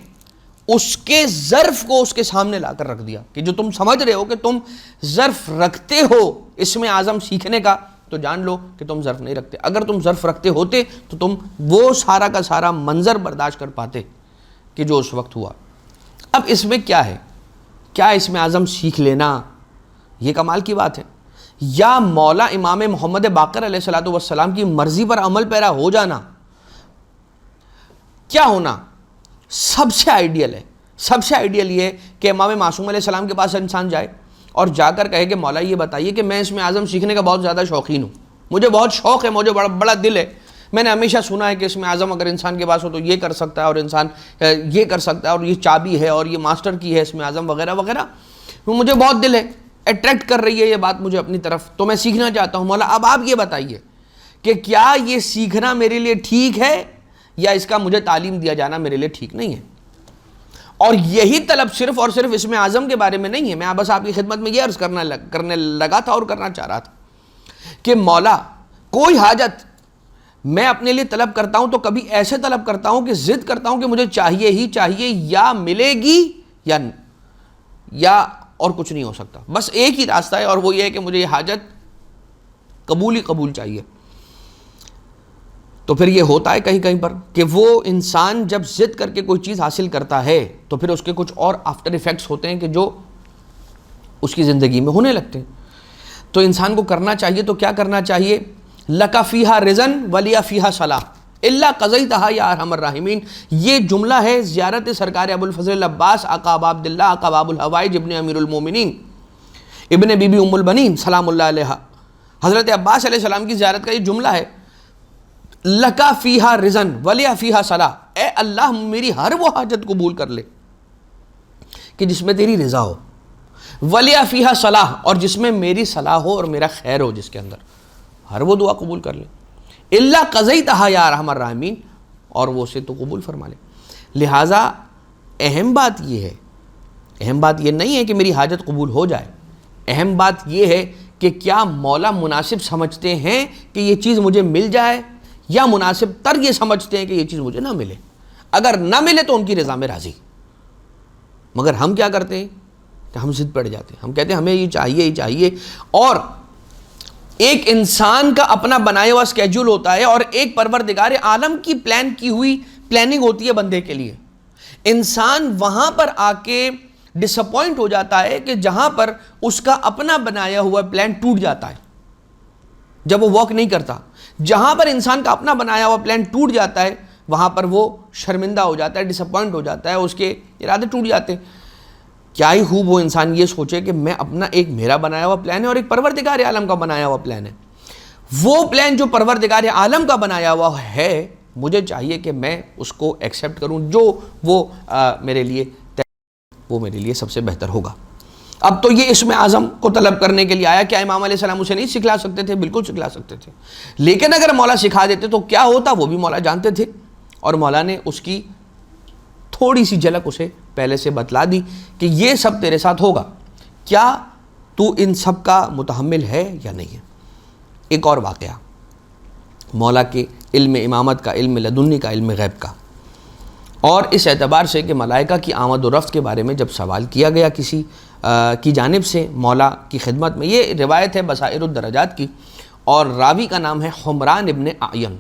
اس کے ظرف کو اس کے سامنے لا کر رکھ دیا کہ جو تم سمجھ رہے ہو کہ تم ظرف رکھتے ہو اسم اعظم سیکھنے کا، تو جان لو کہ تم ظرف نہیں رکھتے. اگر تم ظرف رکھتے ہوتے تو تم وہ سارا کا سارا منظر برداشت کر پاتے کہ جو اس وقت ہوا. اب اس میں کیا ہے؟ کیا اسم اعظم سیکھ لینا یہ کمال کی بات ہے، یا مولا امام محمد باقر علیہ السلام کی مرضی پر عمل پیرا ہو جانا؟ کیا ہونا سب سے آئیڈیل ہے؟ سب سے آئیڈیل یہ ہے کہ امام معصوم علیہ السلام کے پاس انسان جائے اور جا کر کہے کہ مولا یہ بتائیے کہ میں اسم اعظم سیکھنے کا بہت زیادہ شوقین ہوں، مجھے بہت شوق ہے، مجھے بڑا دل ہے، میں نے ہمیشہ سنا ہے کہ اسم اعظم اگر انسان کے پاس ہو تو یہ کر سکتا ہے، اور انسان یہ کر سکتا ہے، اور یہ چابی ہے، اور یہ ماسٹر کی ہے اسم اعظم وغیرہ وغیرہ. مجھے بہت دل ہے، اٹریکٹ کر رہی ہے یہ بات مجھے اپنی طرف، تو میں سیکھنا چاہتا ہوں. مولا اب آپ یہ بتائیے کہ کیا یہ سیکھنا میرے لیے ٹھیک ہے یا اس کا مجھے تعلیم دیا جانا میرے لیے ٹھیک نہیں ہے؟ اور یہی طلب صرف اور صرف اسم اعظم کے بارے میں نہیں ہے. میں بس آپ کی خدمت میں یہ عرض کرنے لگا تھا اور کرنا چاہ رہا تھا کہ مولا کوئی حاجت میں اپنے لیے طلب کرتا ہوں تو کبھی ایسے طلب کرتا ہوں کہ ضد کرتا ہوں کہ مجھے چاہیے ہی چاہیے، یا ملے گی یا اور کچھ نہیں ہو سکتا، بس ایک ہی راستہ ہے اور وہ یہ ہے کہ مجھے یہ حاجت قبول ہی قبول چاہیے. تو پھر یہ ہوتا ہے کہیں پر کہ وہ انسان جب ضد کر کے کوئی چیز حاصل کرتا ہے تو پھر اس کے کچھ اور آفٹر ایفیکٹس ہوتے ہیں کہ جو اس کی زندگی میں ہونے لگتے ہیں. تو انسان کو کرنا چاہیے تو کیا کرنا چاہیے؟ لَكَ فِيهَا رِزًا وَلِيَ فِيهَا صَلَاةٌ إِلَّا قَضَيْتَهَا يَا أَرْحَمَ الرَّاحِمِينَ. یہ جملہ ہے زیارت سرکار ابو الفضل العباس آقا ابا عبداللہ آقا باب الحوائج ابن امیر المومنین ابن بی بی ام البنین سلام اللہ علیہ، حضرت عباس علیہ السلام کی زیارت کا یہ جملہ ہے. لَكَ فِيهَا رِزًا وَلِيَ فِيهَا صَلَاةٌ، اے اللہ میری ہر وہ حاجت قبول کر لے کہ جس میں تیری رضا ہو، وَلِيَ فِيهَا صَلَاةٌ، اور جس میں میری صلاح ہو اور میرا خیر ہو، جس کے اندر ہر وہ دعا قبول کر لے. اللہ قضیتہا یا ارحم الراحمین، اور وہ اسے تو قبول فرما لے. لہٰذا اہم بات یہ ہے، اہم بات یہ نہیں ہے کہ میری حاجت قبول ہو جائے، اہم بات یہ ہے کہ کیا مولا مناسب سمجھتے ہیں کہ یہ چیز مجھے مل جائے، یا مناسب تر یہ سمجھتے ہیں کہ یہ چیز مجھے نہ ملے. اگر نہ ملے تو ان کی رضا میں راضی. مگر ہم کیا کرتے ہیں کہ ہم ضد پڑ جاتے ہیں، ہم کہتے ہیں ہمیں یہ چاہیے ہی چاہیے. اور ایک انسان کا اپنا بنایا ہوا اسکیجول ہوتا ہے اور ایک پروردگار عالم کی پلان کی ہوئی پلاننگ ہوتی ہے بندے کے لیے. انسان وہاں پر آ کے ڈس اپوائنٹ ہو جاتا ہے کہ جہاں پر اس کا اپنا بنایا ہوا پلان ٹوٹ جاتا ہے جب وہ ورک نہیں کرتا. جہاں پر انسان کا اپنا بنایا ہوا پلان ٹوٹ جاتا ہے وہاں پر وہ شرمندہ ہو جاتا ہے، ڈس اپوائنٹ ہو جاتا ہے، اس کے ارادے ٹوٹ جاتے ہیں. کیا ہی خوب وہ انسان یہ سوچے کہ میں اپنا ایک میرا بنایا ہوا پلان ہے اور ایک پروردگار عالم کا بنایا ہوا پلان ہے. وہ پلان جو پروردگار عالم کا بنایا ہوا ہے مجھے چاہیے کہ میں اس کو ایکسیپٹ کروں، جو وہ میرے لیے وہ میرے لیے سب سے بہتر ہوگا. اب تو یہ اسم اعظم کو طلب کرنے کے لیے آیا. کیا امام علیہ السلام اسے نہیں سکھلا سکتے تھے؟ بالکل سکھلا سکتے تھے، لیکن اگر مولا سکھا دیتے تو کیا ہوتا وہ بھی مولا جانتے تھے، اور مولا نے اس کی تھوڑی سی جھلک اسے پہلے سے بتلا دی کہ یہ سب تیرے ساتھ ہوگا، کیا تو ان سب کا متحمل ہے یا نہیں ہے. ایک اور واقعہ مولا کے علم امامت کا، علم لدنی کا، علم غیب کا، اور اس اعتبار سے کہ ملائکہ کی آمد و رفت کے بارے میں جب سوال کیا گیا کسی کی جانب سے مولا کی خدمت میں، یہ روایت ہے بصائر الدرجات کی، اور راوی کا نام ہے حمران ابن اعین۔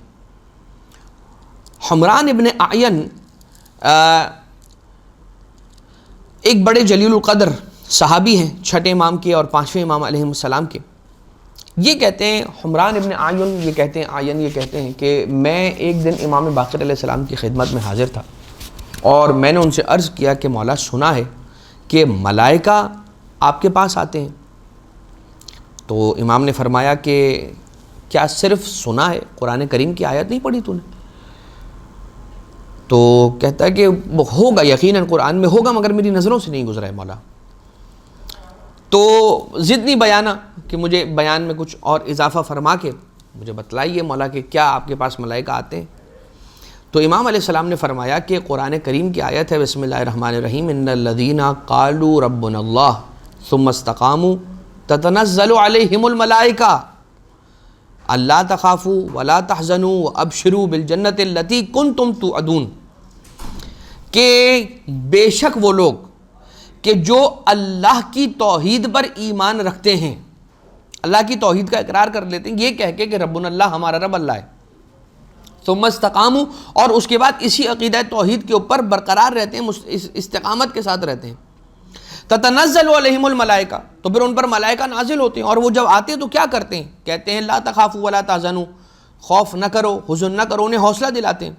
حمران ابن اعین ایک بڑے جلیل القدر صحابی ہیں، چھٹے امام کے اور پانچویں امام علیہ السلام کے۔ یہ کہتے ہیں حمران ابن اعین یہ کہتے ہیں کہ میں ایک دن امام باقر علیہ السلام کی خدمت میں حاضر تھا، اور میں نے ان سے عرض کیا کہ مولا سنا ہے کہ ملائکہ آپ کے پاس آتے ہیں۔ تو امام نے فرمایا کہ کیا صرف سنا ہے، قرآن کریم کی آیت نہیں پڑھی تو نے؟ تو کہتا ہے کہ وہ ہوگا، یقیناً قرآن میں ہوگا، مگر میری نظروں سے نہیں گزرا ہے مولا۔ تو ضد نہیں بیانہ کہ مجھے بیان میں کچھ اور اضافہ فرما کے مجھے بتلائیے مولا کہ کیا آپ کے پاس ملائکہ آتے ہیں؟ تو امام علیہ السلام نے فرمایا کہ قرآن کریم کی آیت ہے بسم اللہ الرحمن الرحیم، ان الذین قالوا ربنا اللہ ثم استقاموا تتنزل علیہم الملائکہ الا تخافوا ولا تحزنوا وابشروا بالجنۃ التی کنتم توعدون، کہ بے شک وہ لوگ کہ جو اللہ کی توحید پر ایمان رکھتے ہیں، اللہ کی توحید کا اقرار کر لیتے ہیں یہ کہہ کے کہ ربنا اللہ، ہمارا رب اللہ ہے، ثم استقاموا، اور اس کے بعد اسی عقیدہ توحید کے اوپر برقرار رہتے ہیں، استقامت کے ساتھ رہتے ہیں، تتنزل علیہم الملائکہ، تو پھر ان پر ملائکہ نازل ہوتے ہیں، اور وہ جب آتے ہیں تو کیا کرتے ہیں؟ کہتے ہیں لا تخافوا ولا تحزنوا، خوف نہ کرو، حزن نہ کرو، انہیں حوصلہ دلاتے ہیں،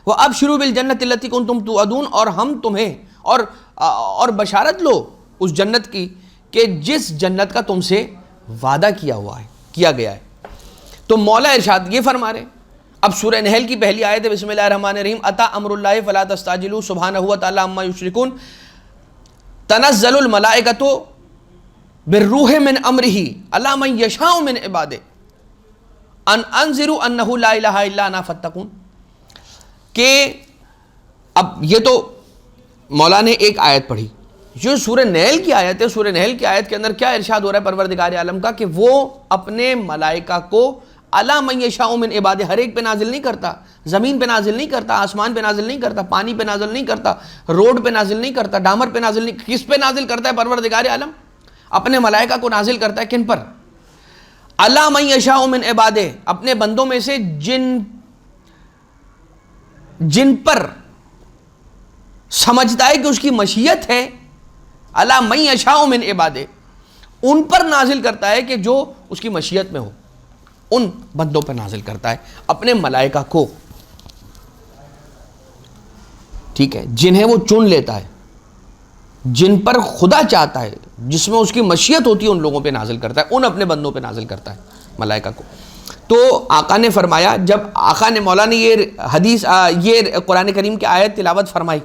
وابشروا بالجنۃ التی کنتم توعدون، اور ہم تمہیں اور بشارت لو اس جنت کی کہ جس جنت کا تم سے وعدہ کیا گیا ہے۔ تو مولا ارشاد یہ فرما رہے ہیں۔ اب سورہ نحل کی پہلی آیت ہے بسم اللہ الرحمن الرحیم، اتی امر اللہ فلا تستعجلوا سبحانہ وتعالی عما یشرکون، تنزل الملائکۃ بالروح من امرہ علی من یشاء من عبادہ ان انذروا انہ لا الہ الا انا فاتقون، کہ اب یہ تو مولا نے ایک آیت پڑھی، جو سورہ نحل کی آیت ہے، سورہ نحل کی آیت کے اندر کیا ارشاد ہو رہا ہے پروردگار عالم کا کہ وہ اپنے ملائکہ کو علی من یشاء من عبادہ، ہر ایک پہ نازل نہیں کرتا، زمین پہ نازل نہیں کرتا، آسمان پہ نازل نہیں کرتا، پانی پہ نازل نہیں کرتا، روڈ پہ نازل نہیں کرتا، ڈامر پہ نازل نہیں، کس پہ نازل کرتا ہے پروردگار عالم؟ اپنے ملائکہ کو نازل کرتا ہے، کن پر؟ علی من یشاء من عبادہ، اپنے بندوں میں سے جن پر سمجھتا ہے کہ اس کی مشیت ہے، علی من یشاء من عبادہ، ان پر نازل کرتا ہے کہ جو اس کی مشیت میں ہو، ان بندوں پر نازل کرتا ہے اپنے ملائکہ کو، ٹھیک ہے، جنہیں وہ چن لیتا ہے، جن پر خدا چاہتا ہے، جس میں اس کی مشیت ہوتی ہے، ان لوگوں پہ نازل کرتا ہے، ان اپنے بندوں پہ نازل کرتا ہے ملائکہ کو۔ تو آقا نے فرمایا، جب آقا نے مولا نے یہ قرآن کریم کی آیت تلاوت فرمائی،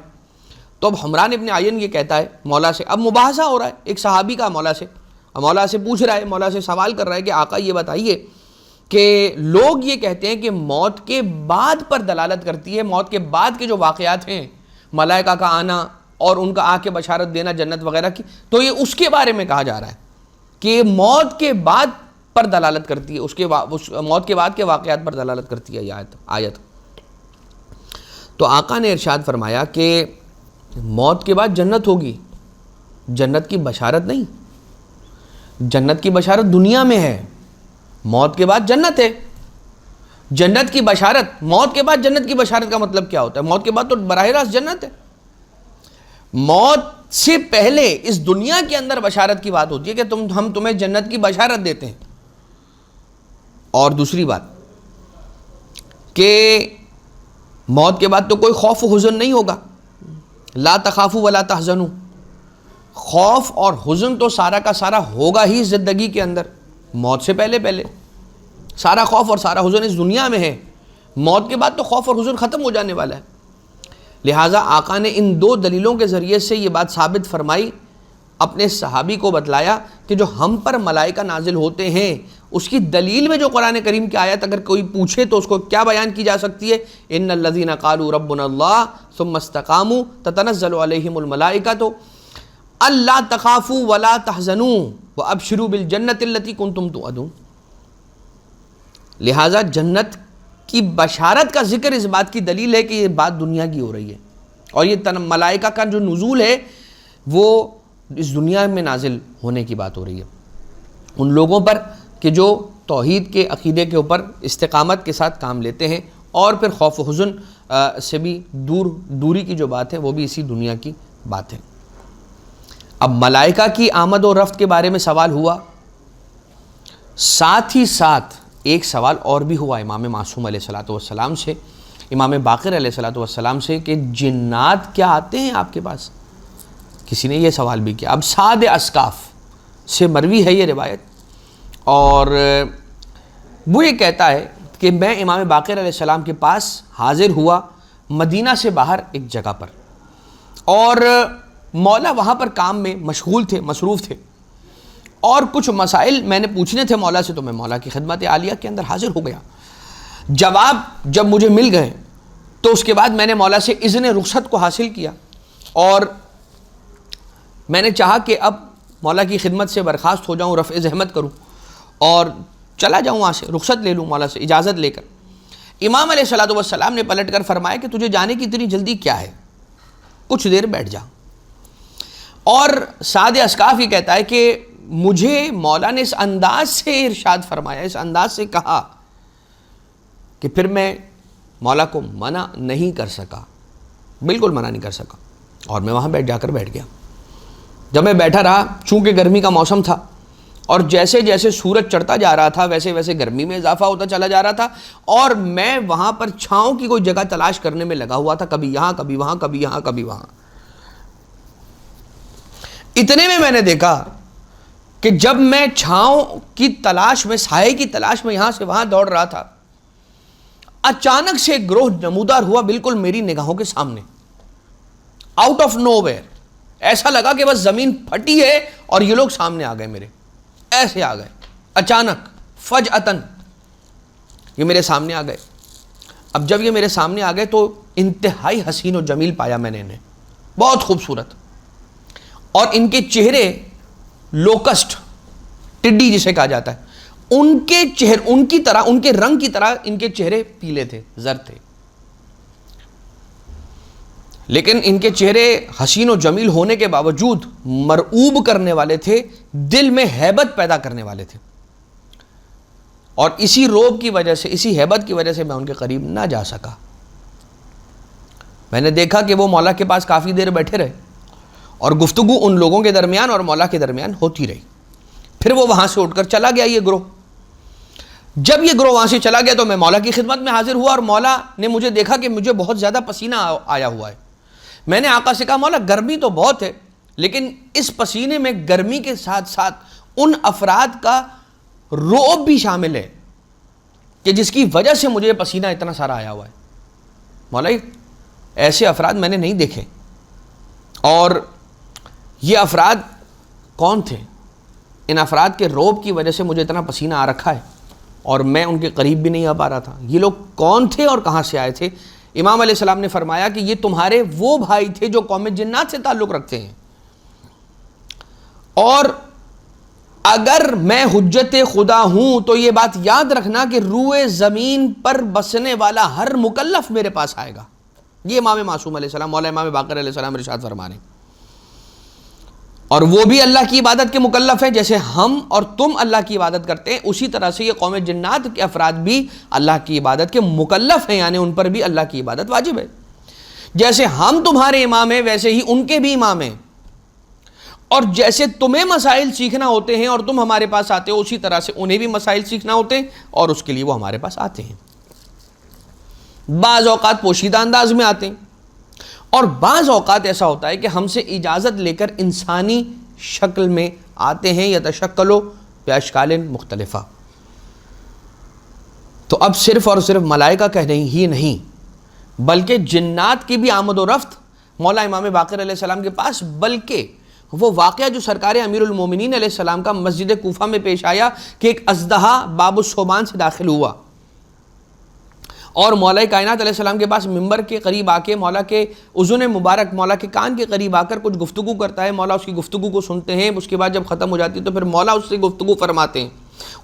تو اب حمران ابن اعین یہ کہتا ہے مولا سے، اب مباحثہ ہو رہا ہے ایک صحابی کا مولا سے پوچھ رہا ہے، مولا سے سوال کر رہا ہے کہ آقا یہ بتائیے کہ لوگ یہ کہتے ہیں کہ موت کے بعد پر دلالت کرتی ہے، موت کے بعد کے جو واقعات ہیں، ملائکہ کا آنا اور ان کا آ کے بشارت دینا جنت وغیرہ کی، تو یہ اس کے بارے میں کہا جا رہا ہے کہ موت کے بعد پر دلالت کرتی ہے، اس موت کے بعد کے واقعات پر دلالت کرتی ہے یہ آیت۔ تو آقا نے ارشاد فرمایا کہ موت کے بعد جنت ہوگی، جنت کی بشارت نہیں، جنت کی بشارت دنیا میں ہے، موت کے بعد جنت ہے، جنت کی بشارت، موت کے بعد جنت کی بشارت کا مطلب کیا ہوتا ہے؟ موت کے بعد تو براہ راست جنت ہے، موت سے پہلے اس دنیا کے اندر بشارت کی بات ہوتی ہے کہ ہم تمہیں جنت کی بشارت دیتے ہیں۔ اور دوسری بات کہ موت کے بعد تو کوئی خوف و حزن نہیں ہوگا، لا تخافوا ولا تحزنوا، خوف اور حزن تو سارا کا سارا ہوگا ہی زندگی کے اندر، موت سے پہلے سارا خوف اور سارا حزن اس دنیا میں ہے، موت کے بعد تو خوف اور حزن ختم ہو جانے والا ہے۔ لہٰذا آقا نے ان دو دلیلوں کے ذریعے سے یہ بات ثابت فرمائی، اپنے صحابی کو بتلایا کہ جو ہم پر ملائکہ نازل ہوتے ہیں اس کی دلیل میں جو قرآن کریم کی آیت اگر کوئی پوچھے تو اس کو کیا بیان کی جا سکتی ہے؟ ان الذین قالوا ربنا اللہ ثم استقاموا تتنزل علیہم الملائکۃ الا تخافوا ولا تحزنوا وابشروا بالجنۃ التی کنتم توعدون۔ لہٰذا جنت کی بشارت کا ذکر اس بات کی دلیل ہے کہ یہ بات دنیا کی ہو رہی ہے، اور یہ ملائکہ کا جو نزول ہے وہ اس دنیا میں نازل ہونے کی بات ہو رہی ہے ان لوگوں پر کہ جو توحید کے عقیدے کے اوپر استقامت کے ساتھ کام لیتے ہیں، اور پھر خوف و حزن سے بھی دوری کی جو بات ہے وہ بھی اسی دنیا کی بات ہے۔ اب ملائکہ کی آمد و رفت کے بارے میں سوال ہوا، ساتھ ہی ساتھ ایک سوال اور بھی ہوا امام معصوم علیہ الصلوۃ والسلام سے، امام باقر علیہ الصلوۃ والسلام سے، کہ جنات کیا آتے ہیں آپ کے پاس؟ کسی نے یہ سوال بھی کیا۔ اب سعد اسقاف سے مروی ہے یہ روایت، اور وہ یہ کہتا ہے کہ میں امام باقر علیہ السلام کے پاس حاضر ہوا مدینہ سے باہر ایک جگہ پر، اور مولا وہاں پر کام میں مشغول تھے، مصروف تھے، اور کچھ مسائل میں نے پوچھنے تھے مولا سے، تو میں مولا کی خدمت عالیہ کے اندر حاضر ہو گیا۔ جواب جب مجھے مل گئے تو اس کے بعد میں نے مولا سے اذن رخصت کو حاصل کیا، اور میں نے چاہا کہ اب مولا کی خدمت سے برخاست ہو جاؤں، رفع زحمت کروں اور چلا جاؤں وہاں سے، رخصت لے لوں مولا سے اجازت لے کر۔ امام علیہ الصلوۃ والسلام نے پلٹ کر فرمایا کہ تجھے جانے کی اتنی جلدی کیا ہے، کچھ دیر بیٹھ جا۔ اور سعد اسقاف یہ کہتا ہے کہ مجھے مولا نے اس انداز سے ارشاد فرمایا، اس انداز سے کہا کہ پھر میں مولا کو منع نہیں کر سکا، بالکل منع نہیں کر سکا، اور میں وہاں جا کر بیٹھ گیا۔ جب میں بیٹھا رہا، چونکہ گرمی کا موسم تھا، اور جیسے جیسے سورج چڑھتا جا رہا تھا ویسے ویسے گرمی میں اضافہ ہوتا چلا جا رہا تھا، اور میں وہاں پر چھاؤں کی کوئی جگہ تلاش کرنے میں لگا ہوا تھا، کبھی یہاں کبھی وہاں، کبھی یہاں کبھی وہاں۔ اتنے میں نے دیکھا کہ جب میں چھاؤں کی تلاش میں، سائے کی تلاش میں یہاں سے وہاں دوڑ رہا تھا، اچانک سے ایک گروہ نمودار ہوا بالکل میری نگاہوں کے سامنے، آؤٹ آف نو ویئر۔ ایسا لگا کہ بس زمین پھٹی ہے اور یہ لوگ سامنے آ گئے، میرے ایسے آ گئے اچانک، فجأتن یہ میرے سامنے آ گئے۔ اب جب یہ میرے سامنے آ گئے تو انتہائی حسین و جمیل پایا میں نے انہیں، بہت خوبصورت، اور ان کے چہرے لوکسٹ، ٹڈی جسے کہا جاتا ہے، ان کے چہرے، ان کی طرح، ان کے رنگ کی طرح ان کے چہرے پیلے تھے، زرد تھے، لیکن ان کے چہرے حسین و جمیل ہونے کے باوجود مرعوب کرنے والے تھے، دل میں ہیبت پیدا کرنے والے تھے، اور اسی روب کی وجہ سے، اسی ہیبت کی وجہ سے میں ان کے قریب نہ جا سکا۔ میں نے دیکھا کہ وہ مولا کے پاس کافی دیر بیٹھے رہے، اور گفتگو ان لوگوں کے درمیان اور مولا کے درمیان ہوتی رہی۔ پھر وہ وہاں سے اٹھ کر چلا گیا یہ گروہ۔ جب یہ گروہ وہاں سے چلا گیا تو میں مولا کی خدمت میں حاضر ہوا، اور مولا نے مجھے دیکھا کہ مجھے بہت زیادہ پسینہ آیا ہوا ہے۔ میں نے آقا سے کہا مولا گرمی تو بہت ہے، لیکن اس پسینے میں گرمی کے ساتھ ساتھ ان افراد کا رعب بھی شامل ہے کہ جس کی وجہ سے مجھے پسینہ اتنا سارا آیا ہوا ہے۔ مولا ایسے افراد میں نے نہیں دیکھے، اور یہ افراد کون تھے؟ ان افراد کے رعب کی وجہ سے مجھے اتنا پسینہ آ رکھا ہے، اور میں ان کے قریب بھی نہیں آ پا رہا تھا۔ یہ لوگ کون تھے اور کہاں سے آئے تھے؟ امام علیہ السلام نے فرمایا کہ یہ تمہارے وہ بھائی تھے جو قوم جنات سے تعلق رکھتے ہیں، اور اگر میں حجت خدا ہوں تو یہ بات یاد رکھنا کہ روئے زمین پر بسنے والا ہر مکلف میرے پاس آئے گا۔ یہ امام معصوم علیہ السلام، مولا امام باقر علیہ السلام ارشاد فرما رہے ہیں، اور وہ بھی اللہ کی عبادت کے مکلف ہیں، جیسے ہم اور تم اللہ کی عبادت کرتے ہیں، اسی طرح سے یہ قوم جنات کے افراد بھی اللہ کی عبادت کے مکلف ہیں، یعنی ان پر بھی اللہ کی عبادت واجب ہے۔ جیسے ہم تمہارے امام ہیں ویسے ہی ان کے بھی امام ہیں، اور جیسے تمہیں مسائل سیکھنا ہوتے ہیں اور تم ہمارے پاس آتے ہو، اسی طرح سے انہیں بھی مسائل سیکھنا ہوتے ہیں، اور اس کے لیے وہ ہمارے پاس آتے ہیں۔ بعض اوقات پوشیدہ انداز میں آتے ہیں، اور بعض اوقات ایسا ہوتا ہے کہ ہم سے اجازت لے کر انسانی شکل میں آتے ہیں، یتشکلوا باشکال مختلفہ۔ تو اب صرف اور صرف ملائکہ کہنے ہی نہیں، بلکہ جنات کی بھی آمد و رفت مولا امام باقر علیہ السلام کے پاس، بلکہ وہ واقعہ جو سرکار امیر المومنین علیہ السلام کا مسجد کوفہ میں پیش آیا کہ ایک اژدہا باب الصوبان سے داخل ہوا، اور مولا کائنات علیہ السلام کے پاس ممبر کے قریب آ کے مولا کے اذن مبارک، مولا کے کان کے قریب آ کر کچھ گفتگو کرتا ہے، مولا اس کی گفتگو کو سنتے ہیں، اس کے بعد جب ختم ہو جاتی ہے تو پھر مولا اس سے گفتگو فرماتے ہیں،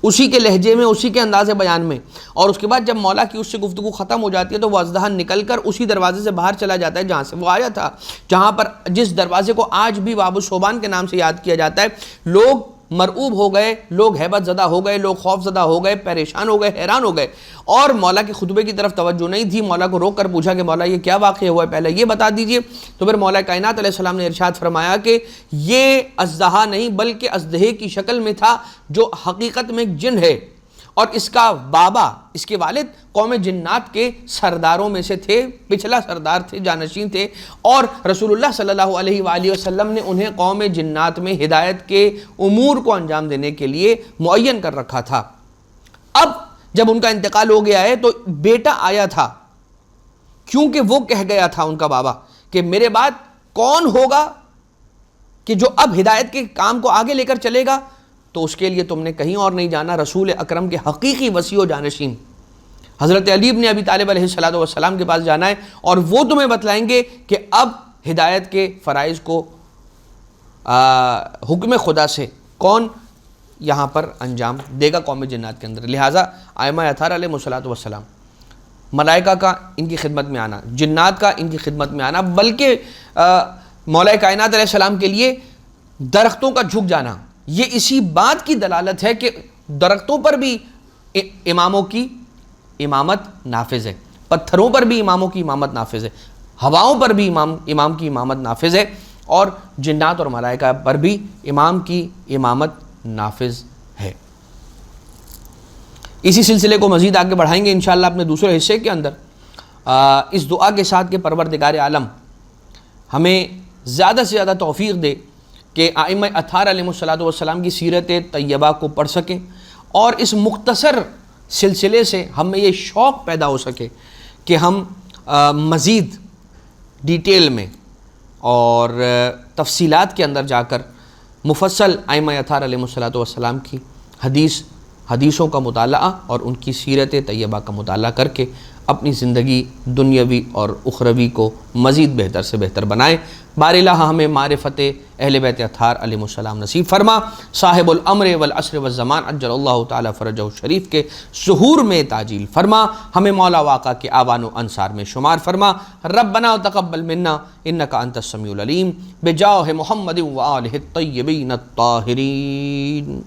اسی کے لہجے میں، اسی کے انداز بیان میں، اور اس کے بعد جب مولا کی اس سے گفتگو ختم ہو جاتی ہے تو وہ اژدہا نکل کر اسی دروازے سے باہر چلا جاتا ہے جہاں سے وہ آیا تھا، جہاں پر جس دروازے کو آج بھی باب الثوبان کے نام سے یاد کیا جاتا ہے۔ لوگ مرعوب ہو گئے، لوگ ہیبت زدہ ہو گئے، لوگ خوف زدہ ہو گئے، پریشان ہو گئے، حیران ہو گئے، اور مولا کے خطبے کی طرف توجہ نہیں تھی۔ مولا کو روک کر پوچھا کہ مولا یہ کیا واقعہ ہوا ہے، پہلے یہ بتا دیجئے۔ تو پھر مولا کائنات علیہ السلام نے ارشاد فرمایا کہ یہ اژدہا نہیں بلکہ اژدہے کی شکل میں تھا، جو حقیقت میں ایک جن ہے، اور اس کا بابا، اس کے والد قوم جنات کے سرداروں میں سے تھے، پچھلا سردار تھے، جانشین تھے، اور رسول اللہ صلی اللہ علیہ وآلہ وسلم نے انہیں قوم جنات میں ہدایت کے امور کو انجام دینے کے لیے معین کر رکھا تھا۔ اب جب ان کا انتقال ہو گیا ہے تو بیٹا آیا تھا، کیونکہ وہ کہہ گیا تھا ان کا بابا کہ میرے بعد کون ہوگا کہ جو اب ہدایت کے کام کو آگے لے کر چلے گا، تو اس کے لیے تم نے کہیں اور نہیں جانا، رسول اکرم کے حقیقی وصی و جانشین حضرت علی بن ابی طالب علیہ السلام کے پاس جانا ہے، اور وہ تمہیں بتلائیں گے کہ اب ہدایت کے فرائض کو حکم خدا سے کون یہاں پر انجام دے گا قوم جنات کے اندر۔ لہٰذا ائمہ اطہار علیہ السلام، ملائکہ کا ان کی خدمت میں آنا، جنات کا ان کی خدمت میں آنا، بلکہ مولا کائنات علیہ السلام کے لیے درختوں کا جھک جانا، یہ اسی بات کی دلالت ہے کہ درختوں پر بھی اماموں کی امامت نافذ ہے، پتھروں پر بھی اماموں کی امامت نافذ ہے، ہواؤں پر بھی امام کی امامت نافذ ہے، اور جنات اور ملائکہ پر بھی امام کی امامت نافذ ہے۔ اسی سلسلے کو مزید آگے بڑھائیں گے انشاءاللہ اپنے دوسرے حصے کے اندر، اس دعا کے ساتھ کہ پروردگار عالم ہمیں زیادہ سے زیادہ توفیق دے کہ ائمہ اطہار علیہ السلام کی سیرت طیبہ کو پڑھ سکیں، اور اس مختصر سلسلے سے ہم میں یہ شوق پیدا ہو سکے کہ ہم مزید ڈیٹیل میں اور تفصیلات کے اندر جا کر مفصل ائمہ اطہار علیہ السلام کی حدیثوں کا مطالعہ اور ان کی سیرت طیبہ کا مطالعہ کر کے اپنی زندگی دنیاوی اور اخروی کو مزید بہتر سے بہتر بنائیں۔ بار الہ ہمیں معرفت اہل بیت اطہار علیہ السلام نصیب فرما، صاحب الامر والعصر والزمان عجل اللہ تعالی فرجہ الشریف کے ظہور میں تعجیل فرما، ہمیں مولا واقع کے آوان و انصار میں شمار فرما۔ ربنا تقبل منا انک انت السمیع العلیم، بجاہ محمد وآلہ الطیبین الطاہرین۔